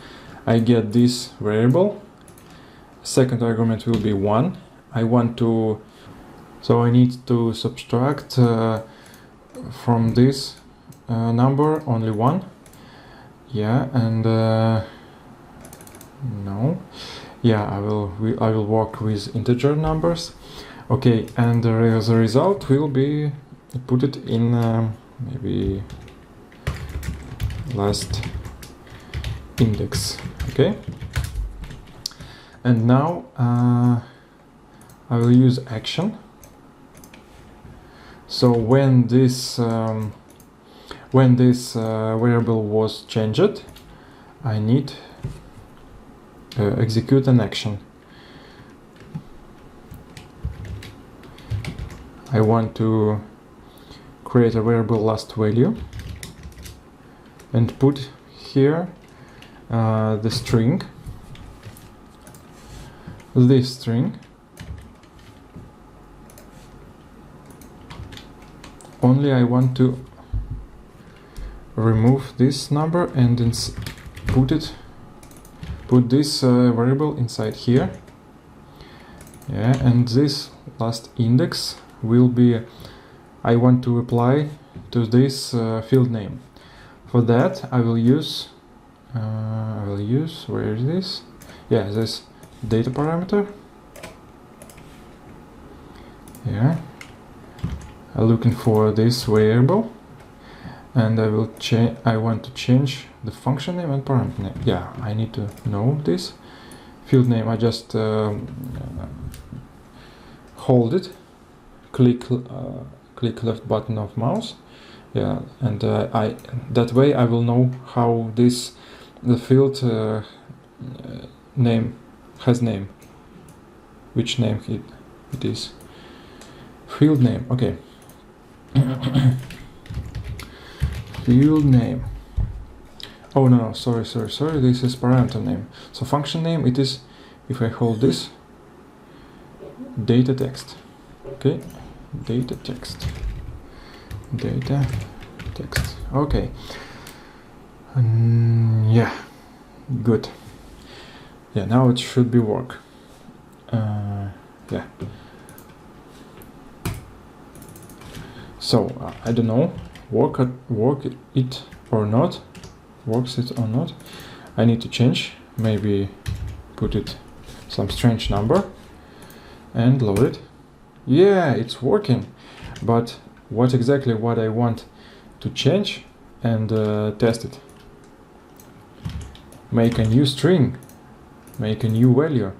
I get this variable. Second argument will be 1. So I need to subtract from this number only 1. Yeah, and no. Yeah, I will work with integer numbers. Okay, and the result will be put it in maybe last index. Okay, and now I will use action. So when this variable was changed, I need execute an action. I want to create a variable last value and put here the string, this string. Only I want to remove this number and then put this variable inside here. Yeah, and this last index will be, I want to apply to this field name. For that I will use where is this? Yeah, this data parameter. Yeah, I'm looking for this variable, and I want to change the function name and parameter name. Yeah, I need to know this field name. I just hold it, click left button of mouse. Yeah, and that way I will know how the field name has name, which name it is. Field name, okay. Field name. Oh no, sorry, this is parameter name. So function name, it is, if I hold this, data text. Okay, data text. Okay. Yeah, good. Yeah, now it should be work. Yeah. So I don't know, works it or not. I need to change. Maybe put it some strange number and load it. Yeah, it's working. But what I want to change and test it. Make a new string, make a new value.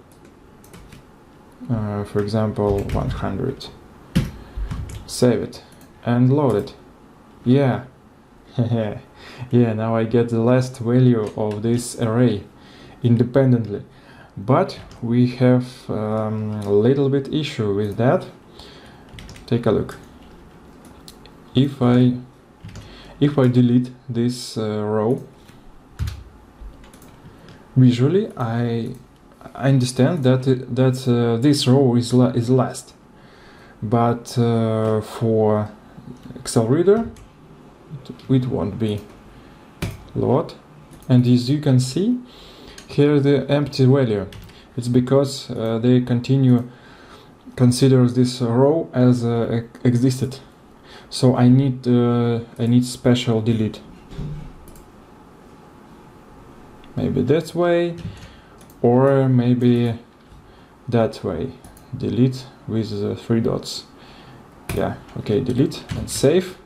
For example, 100. Save it and load it. Yeah. Yeah, now I get the last value of this array independently. But we have a little bit issue with that. Take a look. If I delete this row, visually I understand that this row is last, but for Excel reader it won't be load. And as you can see here, the empty value, it's because they considers this row as existed. So I need special delete. Maybe that way, or maybe that way. Delete with 3 dots. Yeah, okay, delete and save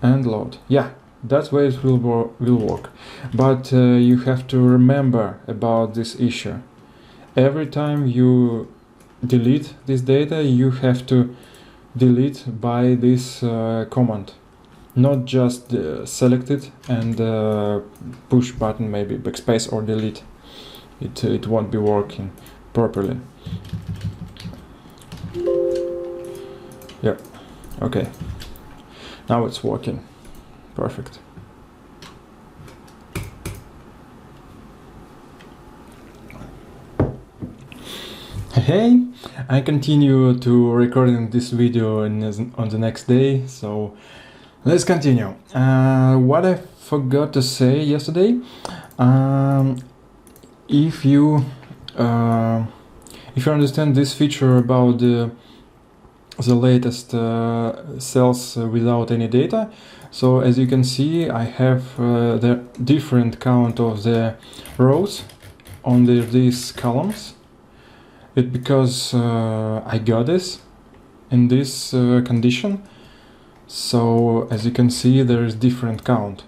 and load. Yeah, that way it will work. But you have to remember about this issue. Every time you delete this data, you have to delete by this command, not just select it and push button, maybe backspace or delete. It won't be working properly. Yeah, okay, now it's working perfect. Hey, I continue to recording this video on the next day, so let's continue. What I forgot to say yesterday, if you understand this feature about the latest cells without any data, so as you can see, I have the different count of the rows on these columns. It's because I got this in this condition. So as you can see, there is different count.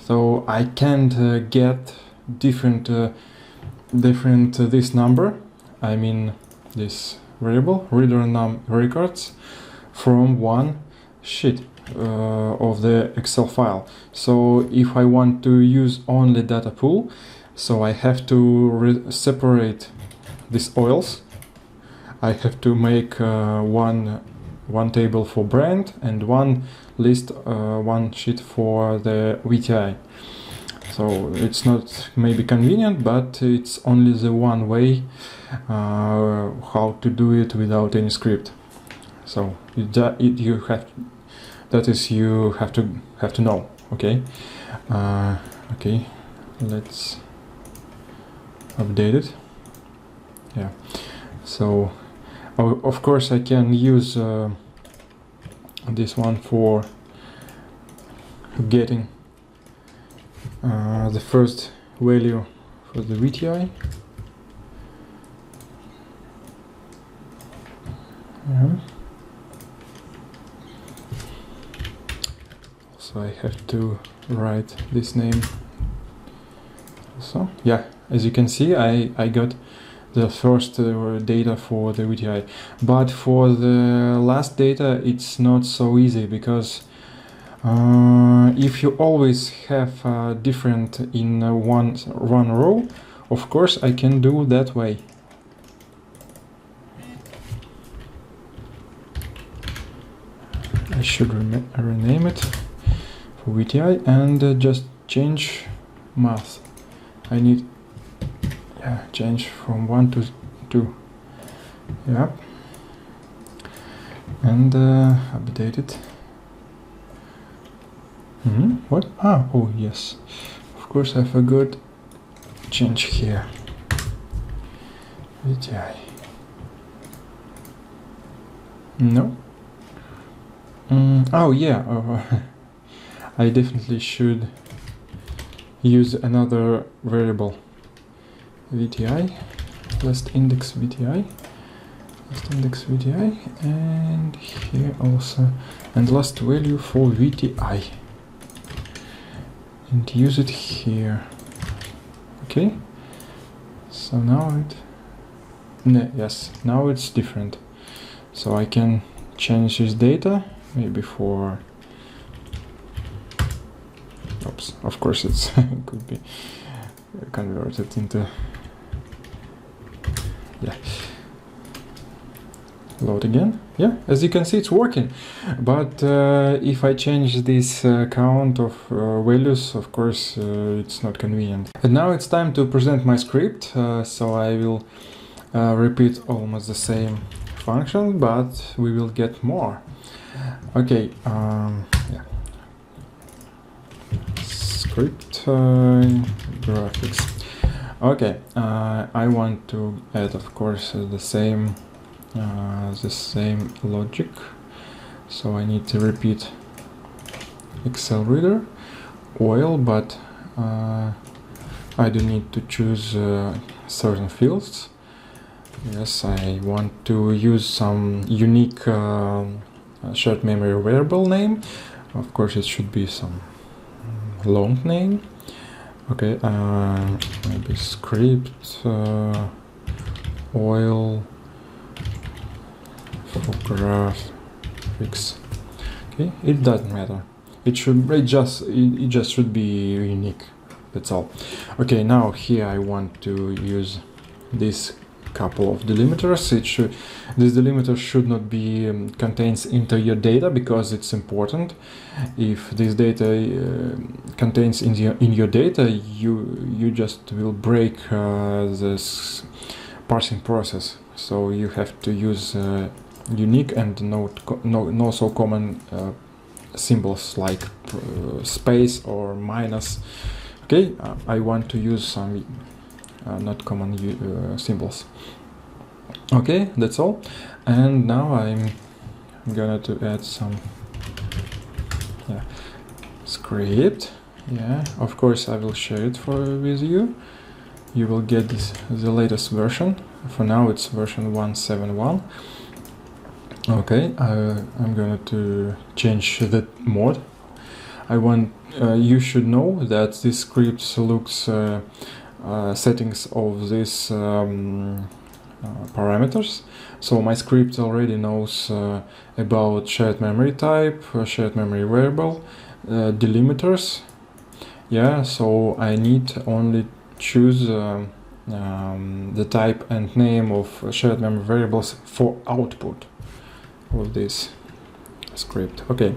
So I can't get different this number. I mean this variable reader num records from one sheet of the Excel file. So if I want to use only DataPool, so I have to separate these oils. I have to make one table for brand and one list, one sheet for the VTI. So it's not maybe convenient, but it's only the one way how to do it without any script. So you have to know. Okay. Okay. Let's update it. Yeah. So of course I can use this one for getting the first value for the VTI. Yeah. So I have to write this name. So yeah, as you can see, I got the first data for the VTI, but for the last data it's not so easy, because if you always have different in one row, of course I can do that way. I should rename it for VTI and just change math. I need change from 1 to 2. Yep. And update it. What? Oh yes. Of course I forgot change here. VTI. No. Oh yeah. I definitely should use another variable. VTI, last index VTI, and here also, and last value for VTI, and use it here. Okay, so now yes, now it's different. So I can change this data maybe for. Oops, of course it's could be converted into. Yeah, load again. Yeah, as you can see it's working, but if I change this count of values, of course it's not convenient. And now it's time to present my script, so I will repeat almost the same function, but we will get more. Okay, yeah. Script graphics. Okay, I want to add, of course, the same logic. So I need to repeat Excel reader, oil, but I do need to choose certain fields. Yes, I want to use some unique shared memory variable name. Of course, it should be some long name. Okay, maybe script oil for graphics. Okay, it doesn't matter. It just should be unique. That's all. Okay, now here I want to use this couple of delimiters. This delimiter should not be contains integer data, because it's important. If this data contains in your data, you just will break this parsing process. So you have to use unique and no so common symbols like space or minus. Okay, I want to use some not common symbols. Okay, that's all. And now I'm gonna to add some script. Yeah, of course I will share it with you. You will get the latest version. For now it's version 1.7.1. Okay, I'm gonna to change the mode. You should know that this script looks settings of this parameters. So my script already knows about shared memory type, shared memory variable, delimiters. Yeah, so I need only choose the type and name of shared memory variables for output of this script. Okay,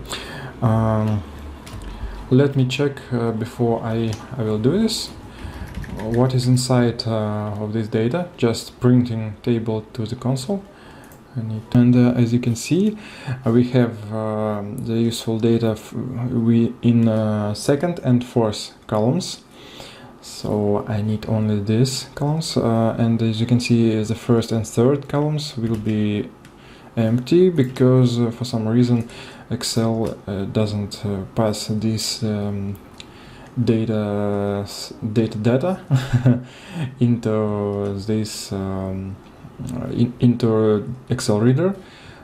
let me check before I will do this what is inside of this data, just printing table to the console. And as you can see, we have the useful data in second and fourth columns. So I need only these columns, and as you can see, the first and third columns will be empty because for some reason Excel doesn't pass this data into this into Excel reader.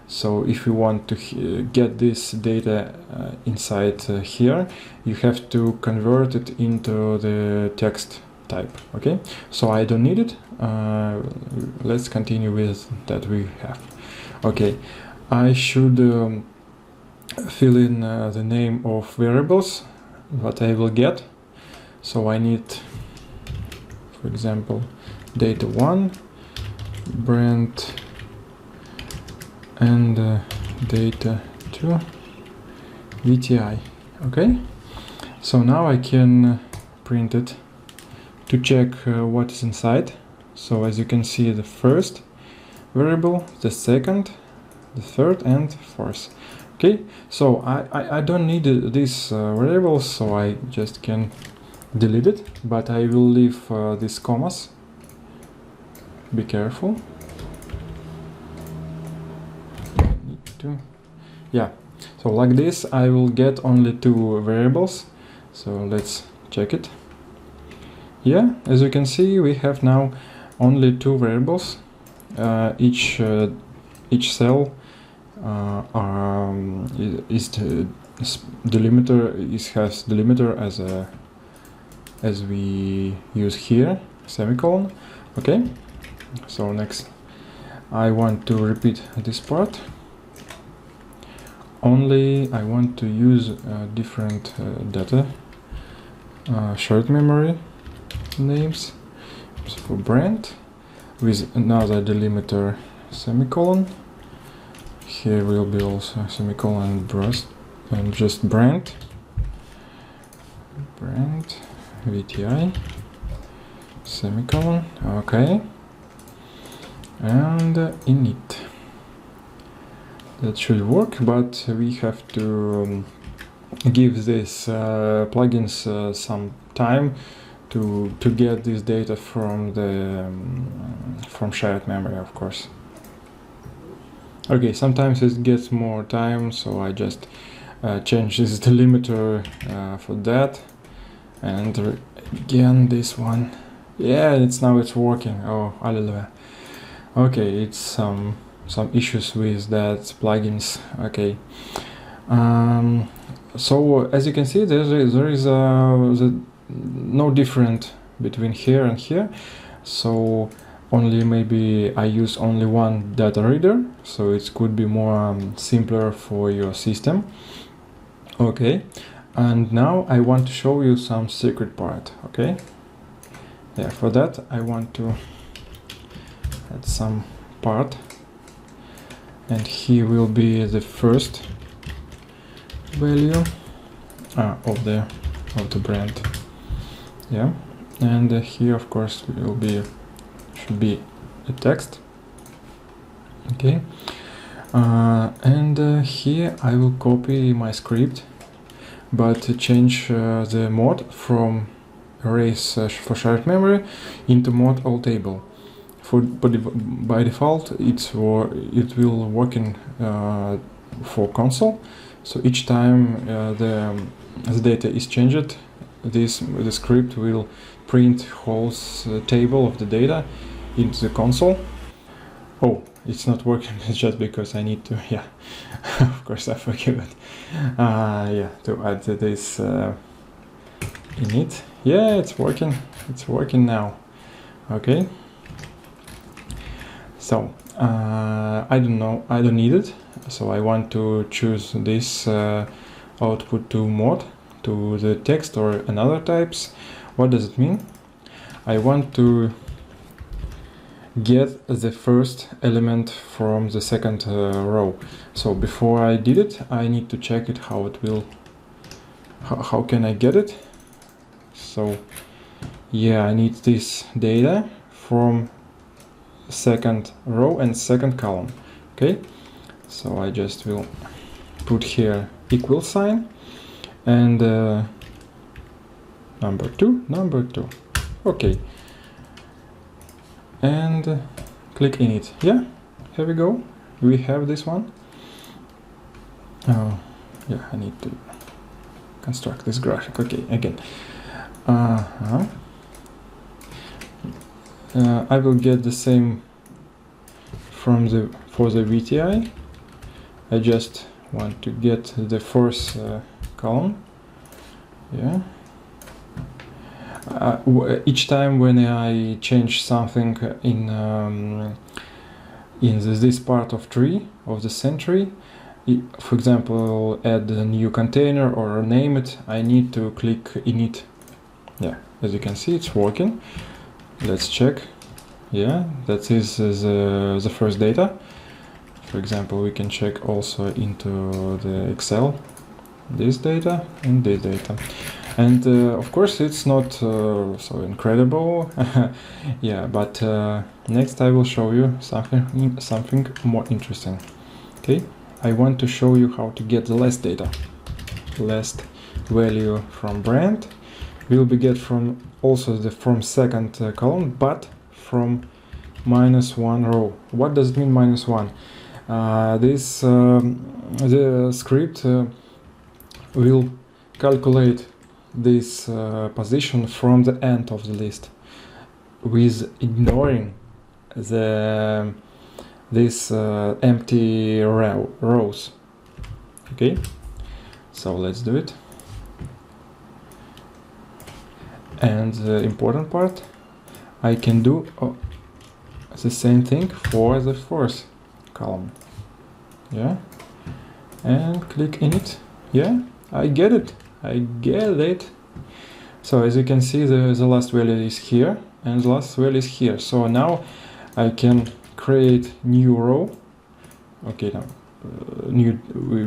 So if you want to get this data inside here, you have to convert it into the text type. Okay, so I don't need it. Let's continue with that we have. Okay, I should fill in the name of variables what I will get. So I need, for example, data1, brand, and data2 VTI. Okay, so now I can print it to check what is inside. So as you can see, the first variable, the second, the third, and fourth. Okay, so I don't need these variables, so I just can delete it, but I will leave these commas. Be careful. Yeah, so like this I will get only two variables. So let's check it. Yeah, as you can see, we have now only two variables. Each cell is delimiter has delimiter as we use here, semicolon. Okay, so next I want to repeat this part. Only I want to use different data shared memory names. So for brand with another delimiter semicolon. Here will be also semicolon and just brand VTI semicolon. Okay, and init. That should work, but we have to give this plugins some time to get this data from the from shared memory, of course. Okay, sometimes it gets more time, so I just change this delimiter for that, and again this one. Yeah, it's working. Oh, hallelujah. Okay, it's some issues with that plugins. Okay, so as you can see, there is no different between here and here. So only maybe I use only one data reader, so it could be more simpler for your system. Okay, and now I want to show you some secret part. Okay, yeah, for that I want to add some part, and here will be the first value of the brand. Yeah, and here of course should be a text. Okay, and here I will copy my script, but change the mode from arrays for shared memory into mode all table. By default it will working for console. So each time the data is changed, the script will print whole table of the data into the console. Oh, it's not working just because I need to, yeah, of course I forgot. Yeah, to add this init. Yeah, it's working now. Okay. So I don't need it, so I want to choose this output to mode, to the text or another types. What does it mean? I want to get the first element from the second row. So before I did it, I need to check it how it will, how can I get it? So yeah, I need this data from second row and second column. Okay, so I just will put here equal sign and number two. Okay, and click init. Yeah, here we go. We have this one. Oh yeah, I need to construct this graphic. Okay, again. I will get the same from for the VTI. I just want to get the first column. Yeah. Each time when I change something in this part of tree of the century, for example, add a new container or name it, I need to click init. Yeah, as you can see, it's working. Let's check. Yeah, that is the first data. For example, we can check also into the Excel this data and this data. And of course, it's not so incredible. Yeah, but next I will show you something more interesting. Okay, I want to show you how to get the last data. Last value from brand will be get from also from second column, but from -1 row. What does it mean -1? The script will calculate this position from the end of the list with ignoring this empty rows. Okay, so let's do it. And the important part, I can do the same thing for the fourth column. Yeah, and click init. Yeah, I get it. So as you can see, the last value is here and the last value is here. So now I can create new row. Okay, now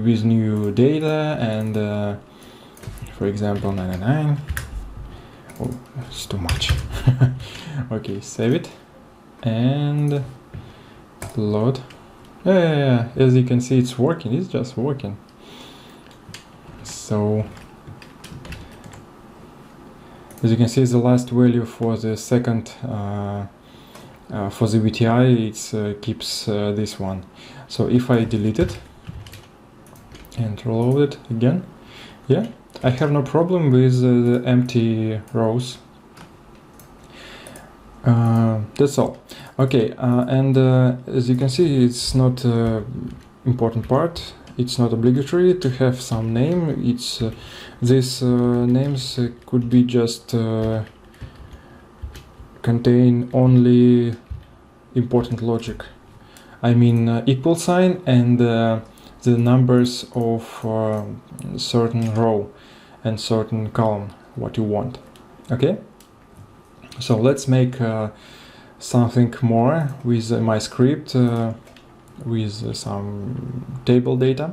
with new data and for example 999. Oh, it's too much. Okay, save it and load. Yeah, as you can see, it's working. It's just working. So as you can see, the last value for the second for the VTI, it keeps this one. So if I delete it and reload it again, yeah, I have no problem with the empty rows. That's all. Okay, and as you can see, it's not important part. It's not obligatory to have some name. It's these names could be just contain only important logic. I mean equal sign and the numbers of certain row and certain column, what you want. Okay, so let's make something more with my script with some table data.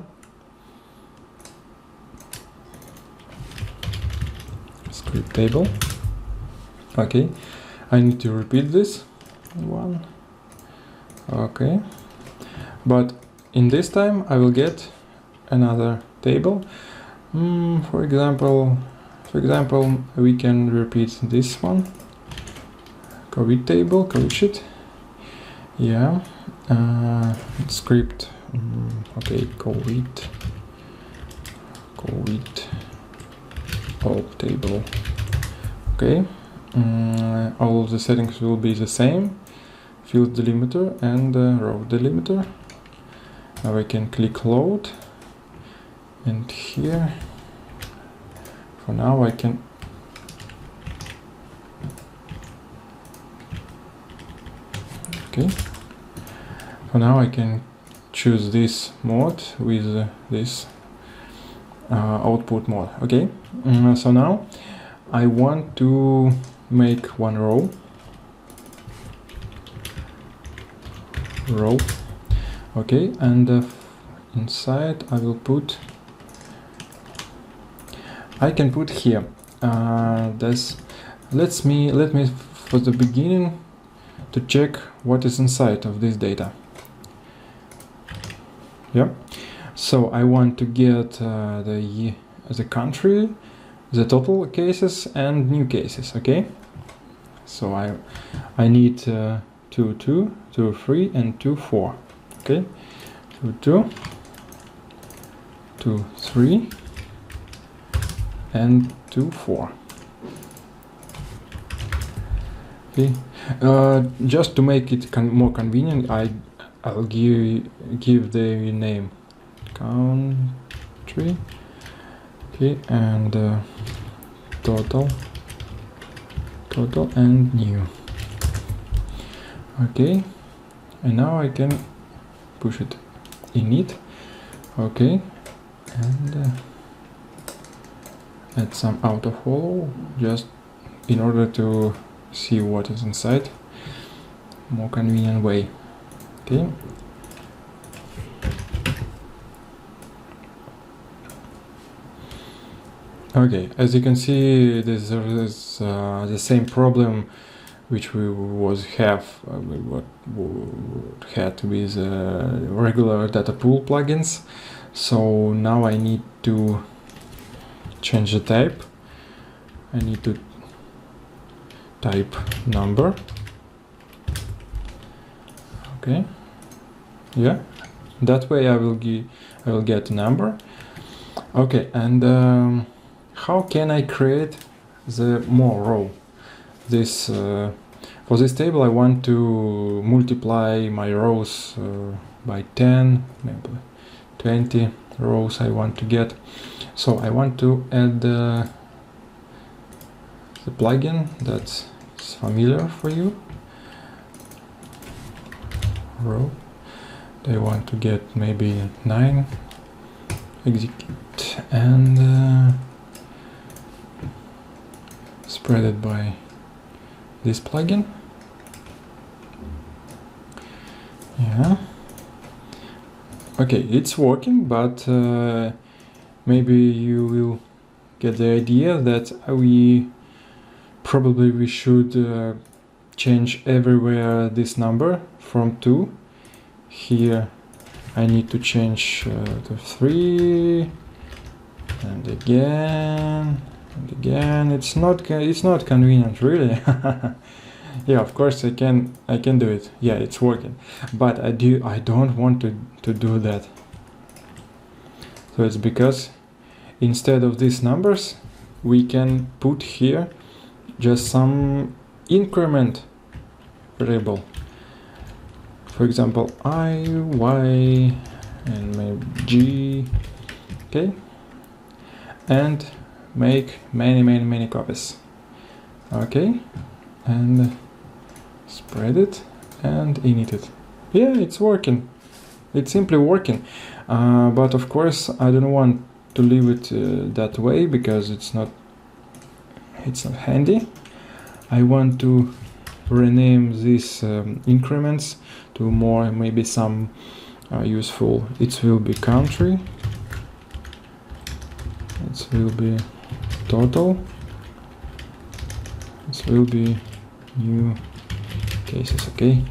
Script table. Okay, I need to repeat this one. Okay, but in this time I will get another table. For example, we can repeat this one. COVID table, COVID sheet. Yeah. Script. Okay, COVID all table. Okay. All of the settings will be the same. Field delimiter and row delimiter. Now I can click load, and here for now I can okay, For now I can choose this mode with this output mode. Okay, so now I want to make one row. Okay, and inside I will put, I can put here let me for the beginning to check what is inside of this data. Yeah, so I want to get the country, the total cases and new cases. Okay, so I need 2 2, 2 3 and 2 4. Okay, 2 2, 2 3 and 2 4. Okay, just to make it more convenient, I'll give the name country. Okay, and total and new. Okay, and now I can push it init. Okay, and add some autofollow just in order to see what is inside, more convenient way. Okay, okay, as you can see, this is the same problem which we had with regular DataPool plugins. So now I need to change the type. I need to type number. Okay, yeah, that way I will get a number. Okay, and how can I create the more row? This for this table I want to multiply my rows by 10, maybe 20 rows I want to get. So I want to add the plugin that's familiar for you. Row. I want to get maybe 9. Execute and spread it by this plugin. Yeah. Okay, it's working, but maybe you will get the idea that we should change everywhere this number from 2. Here I need to change to 3 and again and again. It's not convenient, really. Yeah, of course I can do it. Yeah, it's working, but I don't want to do that. So it's because instead of these numbers we can put here just some increment variable. For example, I, y, and maybe g. Okay, and make many copies. Okay, and spread it and init it. Yeah, it's working. It's simply working. But of course I don't want to leave it that way because it's not handy. I want to rename these increments to more, maybe some useful. It will be country. It will be total. It will be new cases. Okay.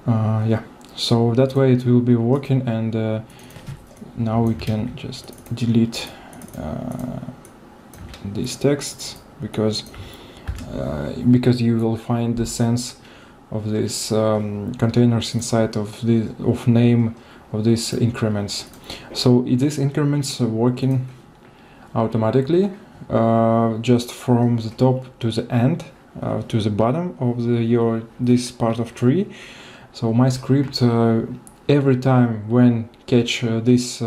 Yeah. So that way it will be working, and now we can just delete these texts because you will find the sense of these containers inside of name of these increments. So these increments are working automatically, just from the top to the end, to the bottom of this part of tree. So my script every time when catch this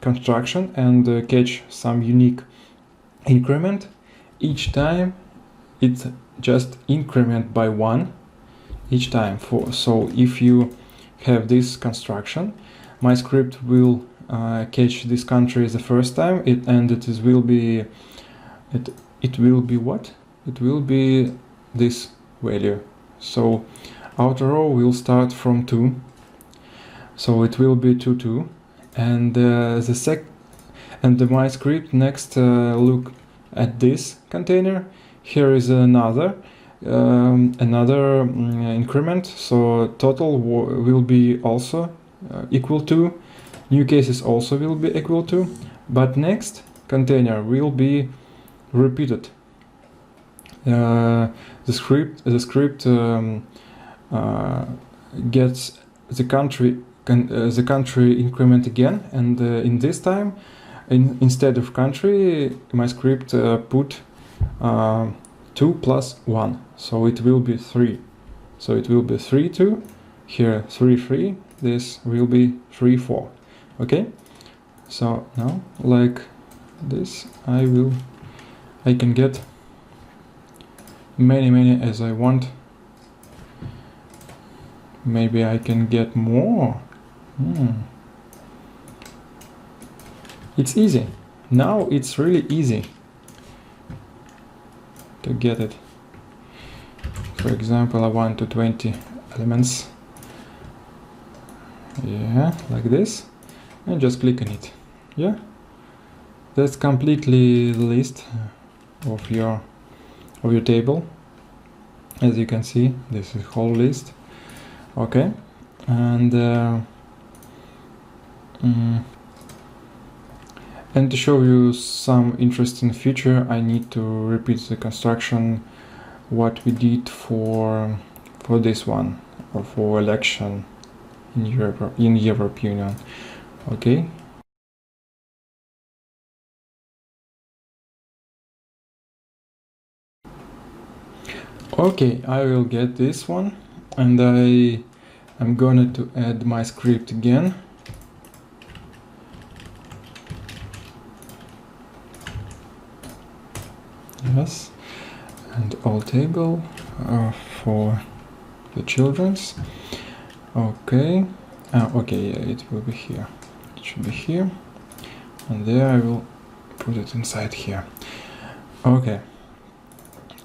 construction and catch some unique increment, each time it just increment by 1 each time. So if you have this construction, my script will catch this country the first time, and it will be what? It will be this value. So outer row will start from 2, so it will be 2 2, and my script next look at this container. Here is another increment, so total will be also equal to, new cases also will be equal to, but next container will be repeated. The script gets the country increment again, and in this time, instead of country, my script put 2 plus 1, so it will be 3. So it will be 3 2, here 3 3, this will be 3 4. Okay, so now like this I can get many as I want. Maybe I can get more. It's easy. Now it's really easy to get it. For example, I want to 20 elements. Yeah, like this, and just click on it. Yeah, that's completely the list of your table. As you can see, this is whole list. Okay, and to show you some interesting feature, I need to repeat the construction what we did for this one, or for election in Europe Union. Okay. Okay, I will get this one, and I'm going to add my script again. Yes, and all table for the children's. Okay, okay, yeah, it will be here. It should be here, and there I will put it inside here. Okay.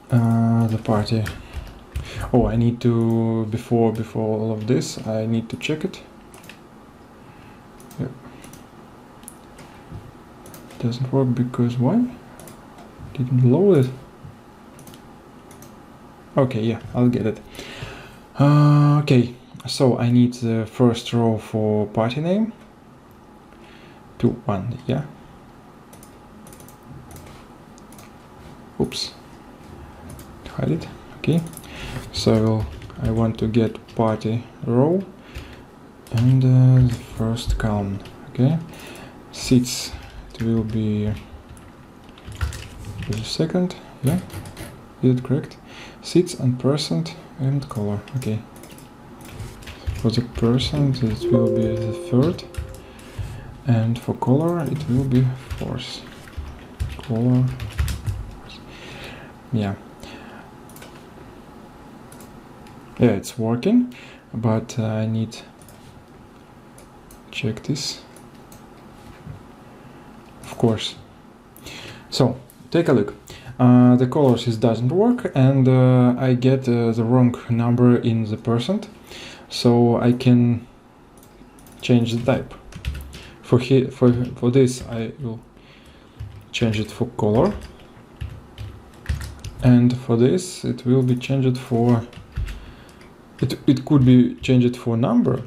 The party. Oh, I need to before all of this, I need to check it. Yep. Doesn't work because why? Didn't load it. Okay, yeah, I'll get it. Okay, so I need the first row for party name. 2 1, yeah. Oops. Hide it. Okay, so I want to get party row and the first column. Okay, seats, it will be the second. Yeah, is it correct? Seats and percent and color. Okay, for the percent it will be the third, and for color it will be fourth. Color. Yeah. Yeah, it's working, but I need check this. Of course. So take a look. The colors doesn't work, and I get the wrong number in the percent, so I can change the type. For this I will change it for color, and for this it will be changed for. It could be changed for number,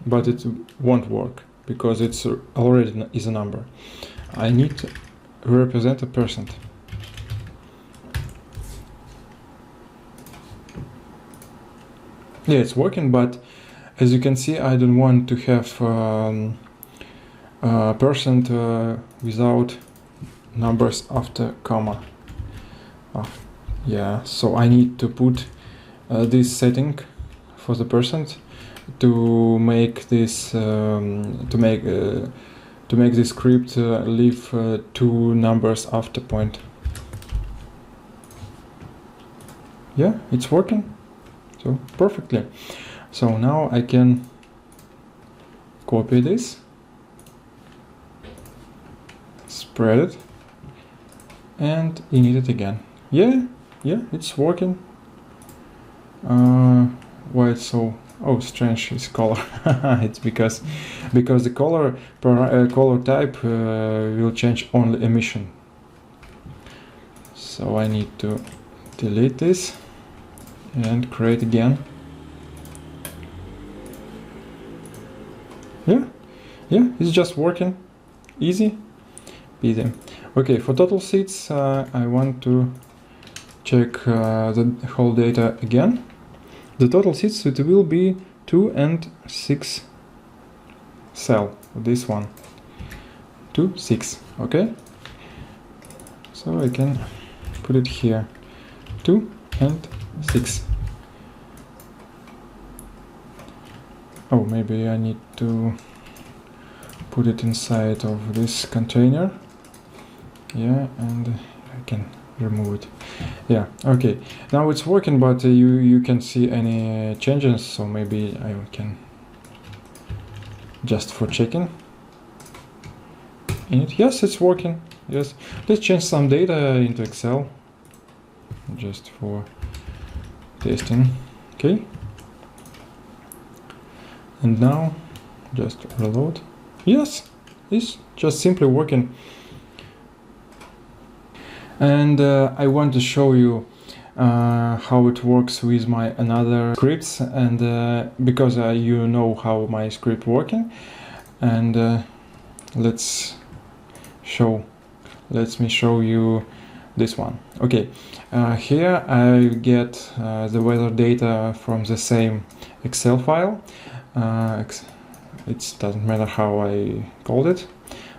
but it won't work because it's already is a number. I need to represent a percent. Yeah, it's working, but as you can see, I don't want to have percent without numbers after comma. Yeah, so I need to put this setting for the percent to make this to make this script leave 2 numbers after point. Yeah, it's working. So perfectly. So now I can copy this, spread it, and init it again. Yeah, it's working. Why it's so strange is color. It's because the color color type will change only emission. So I need to delete this and create again. Yeah, it's just working. Easy peasy. Okay, for total seats, I want to check the whole data again. The total seats, it will be 2 and 6 cell, this one, 2, 6, okay? So I can put it here, 2 and 6. Oh, maybe I need to put it inside of this container. Yeah, and I can remove it. Yeah, okay. Now it's working, but you can see any changes, so maybe I can just for checking in it. Yes, it's working. Yes, let's change some data into Excel just for testing. Okay, and now just reload. Yes, it's just simply working. And I want to show you how it works with my another scripts, and because you know how my script working, and let me show you this one. Okay, here I get the weather data from the same Excel file. It doesn't matter how I called it.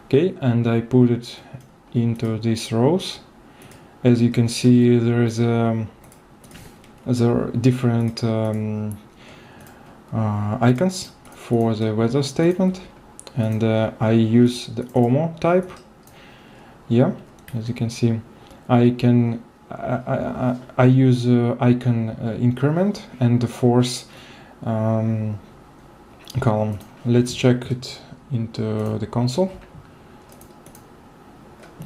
Okay, and I put it into these rows. As you can see, there are different icons for the weather statement, and I use the OMO type. Yeah, as you can see, I use icon increment and the force column. Let's check it into the console.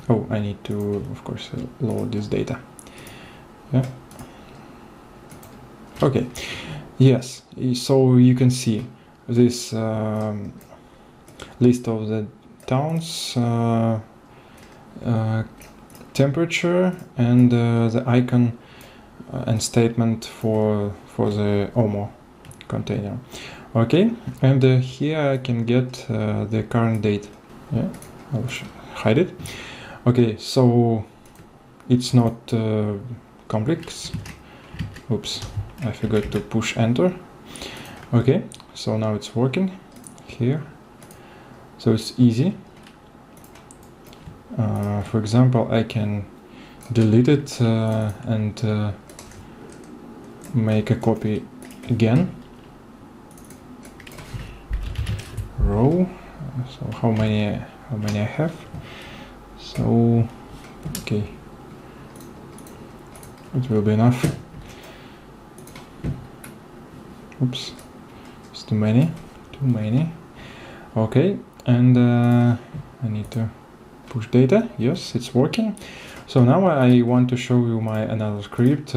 Oh, I need to, of course, load this data. Yeah. Okay. Yes. So you can see this list of the towns, temperature, and the icon and statement for the OMO container. Okay. And here I can get the current date. Yeah. I'll hide it. Okay, so it's not complex. Oops, I forgot to push enter. Okay, so now it's working here. So it's easy. For example, I can delete it and make a copy again. Row. So how many I have? So, okay, it will be enough. Oops, it's too many. Okay, and I need to push data. Yes, it's working. So now I want to show you my another script.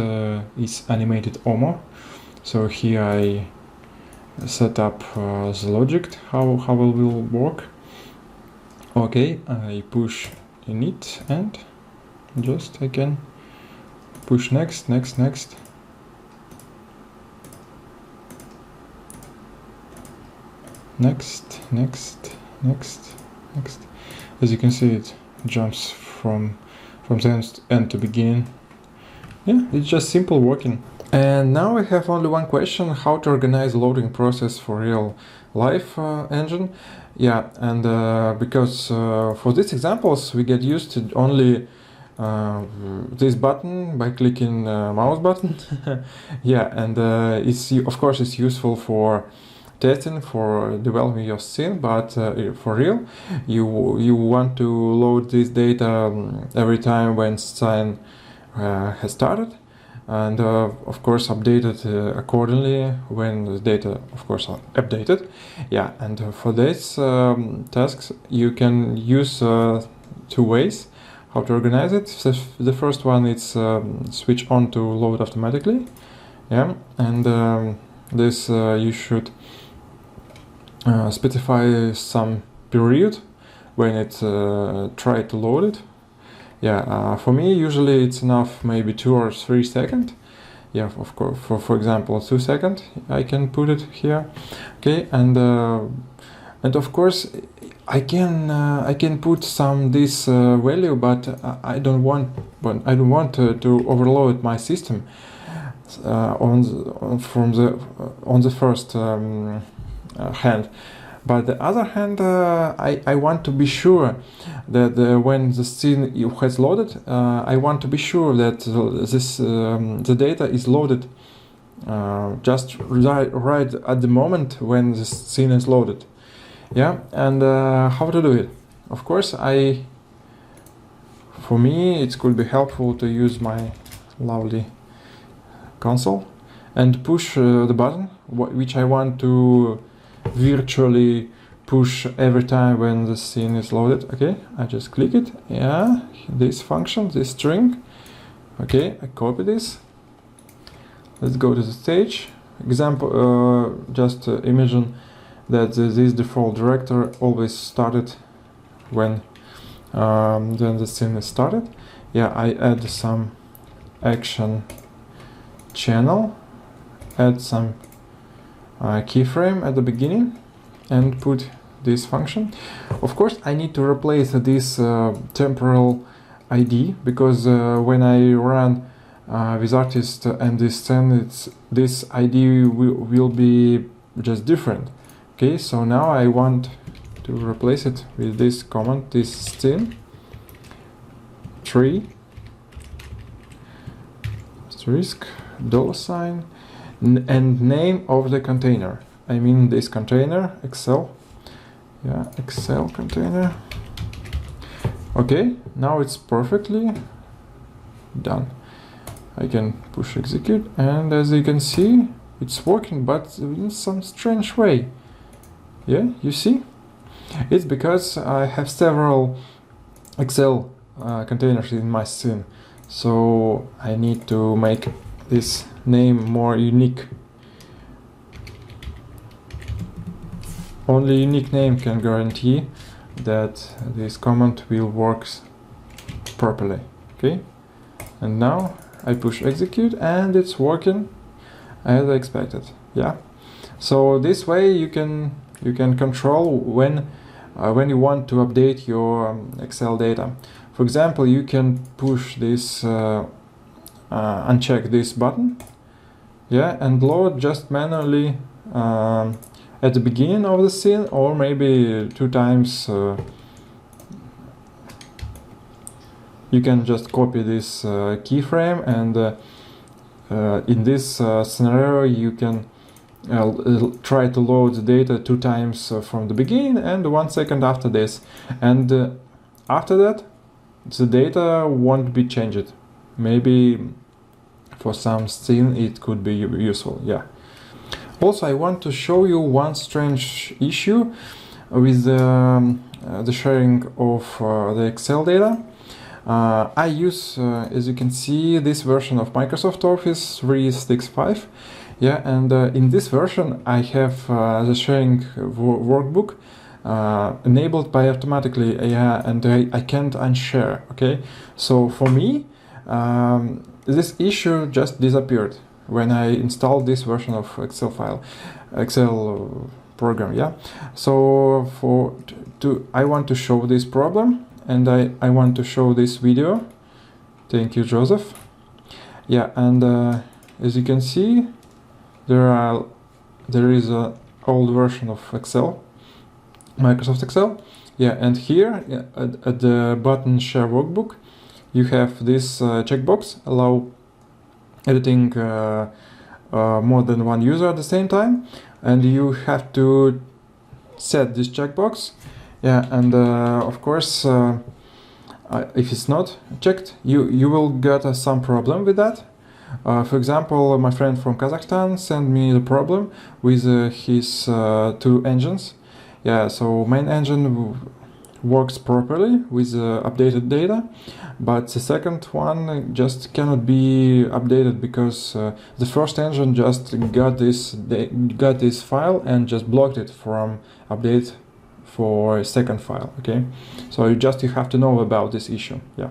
It's animated OMO. So here I set up the logic how it will work. Okay, I push init and just I can push next. Next. As you can see, it jumps from the end to beginning. Yeah, it's just simple working. And now I have only one question: how to organize loading process for real life engine. Yeah, and because for these examples we get used to only this button by clicking mouse button. Yeah, and of course it's useful for testing, for developing your scene, but for real, you want to load this data every time when scene has started, and of course updated accordingly when the data of course are updated. Yeah, and for this tasks you can use two ways how to organize it. So the first one is switch on to load automatically. Yeah, and this you should specify some period when it try to load it. Yeah, for me usually it's enough maybe 2 or 3 seconds. Yeah, of course, for example 2 seconds I can put it here. Okay, and of course I can put some this value, but I don't want to overload my system on the first hand. But the other hand, I want to be sure that when the scene has loaded, I want to be sure that the data is loaded just right at the moment when the scene is loaded. Yeah, and how to do it? Of course, for me it could be helpful to use my lovely console and push the button which I want to virtually push every time when the scene is loaded. Okay, I just click it. Yeah, this function, this string. Okay, I copy this. Let's go to the stage. Example, just imagine that this default director always started when then the scene is started. Yeah, I add some action channel, add some keyframe at the beginning, and put this function. Of course, I need to replace this temporal ID, because when I run Vizrt and this scene, this ID will be just different. Okay, so now I want to replace it with this command, this scene tree asterisk $, and name of the container. I mean this container, Excel. Yeah, Excel container. Okay, now it's perfectly done. I can push execute, and as you can see, it's working, but in some strange way. Yeah, you see? It's because I have several Excel containers in my scene, so I need to make this name more unique. Only unique name can guarantee that this command will work properly. Okay, and now I push execute, and it's working as I expected. Yeah, so this way you can control when you want to update your Excel data. For example, you can push this uncheck this button, yeah, and load just manually at the beginning of the scene, or maybe 2 times. You can just copy this keyframe, and in this scenario you can try to load the data 2 times from the beginning and 1 second after this, and after that the data won't be changed. Maybe for some scene it could be useful. Yeah. Also, I want to show you one strange issue with the sharing of the Excel data. I use, as you can see, this version of Microsoft Office 365. Yeah, and in this version I have the sharing workbook enabled by automatically AI, and I can't unshare. Okay, so for me this issue just disappeared when I installed this version of Excel program. Yeah, so I want to show this problem, and I want to show this video. Thank you, Joseph. Yeah, and as you can see, there is a old version of Excel, Microsoft Excel. Yeah, and here at the button Share Workbook, you have this checkbox, allow editing more than 1 user at the same time, and you have to set this checkbox. Yeah, and of course, if it's not checked, you will get some problem with that. For example, my friend from Kazakhstan sent me the problem with his two engines. Yeah, so main engine works properly with updated data, but the second one just cannot be updated because the first engine just got this file and just blocked it from update for a second file. Okay, so you have to know about this issue. Yeah.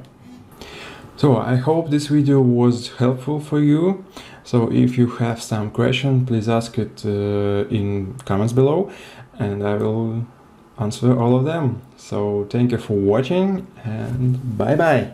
So I hope this video was helpful for you. So if you have some question, please ask it in comments below, and I will answer all of them. So thank you for watching, and bye bye.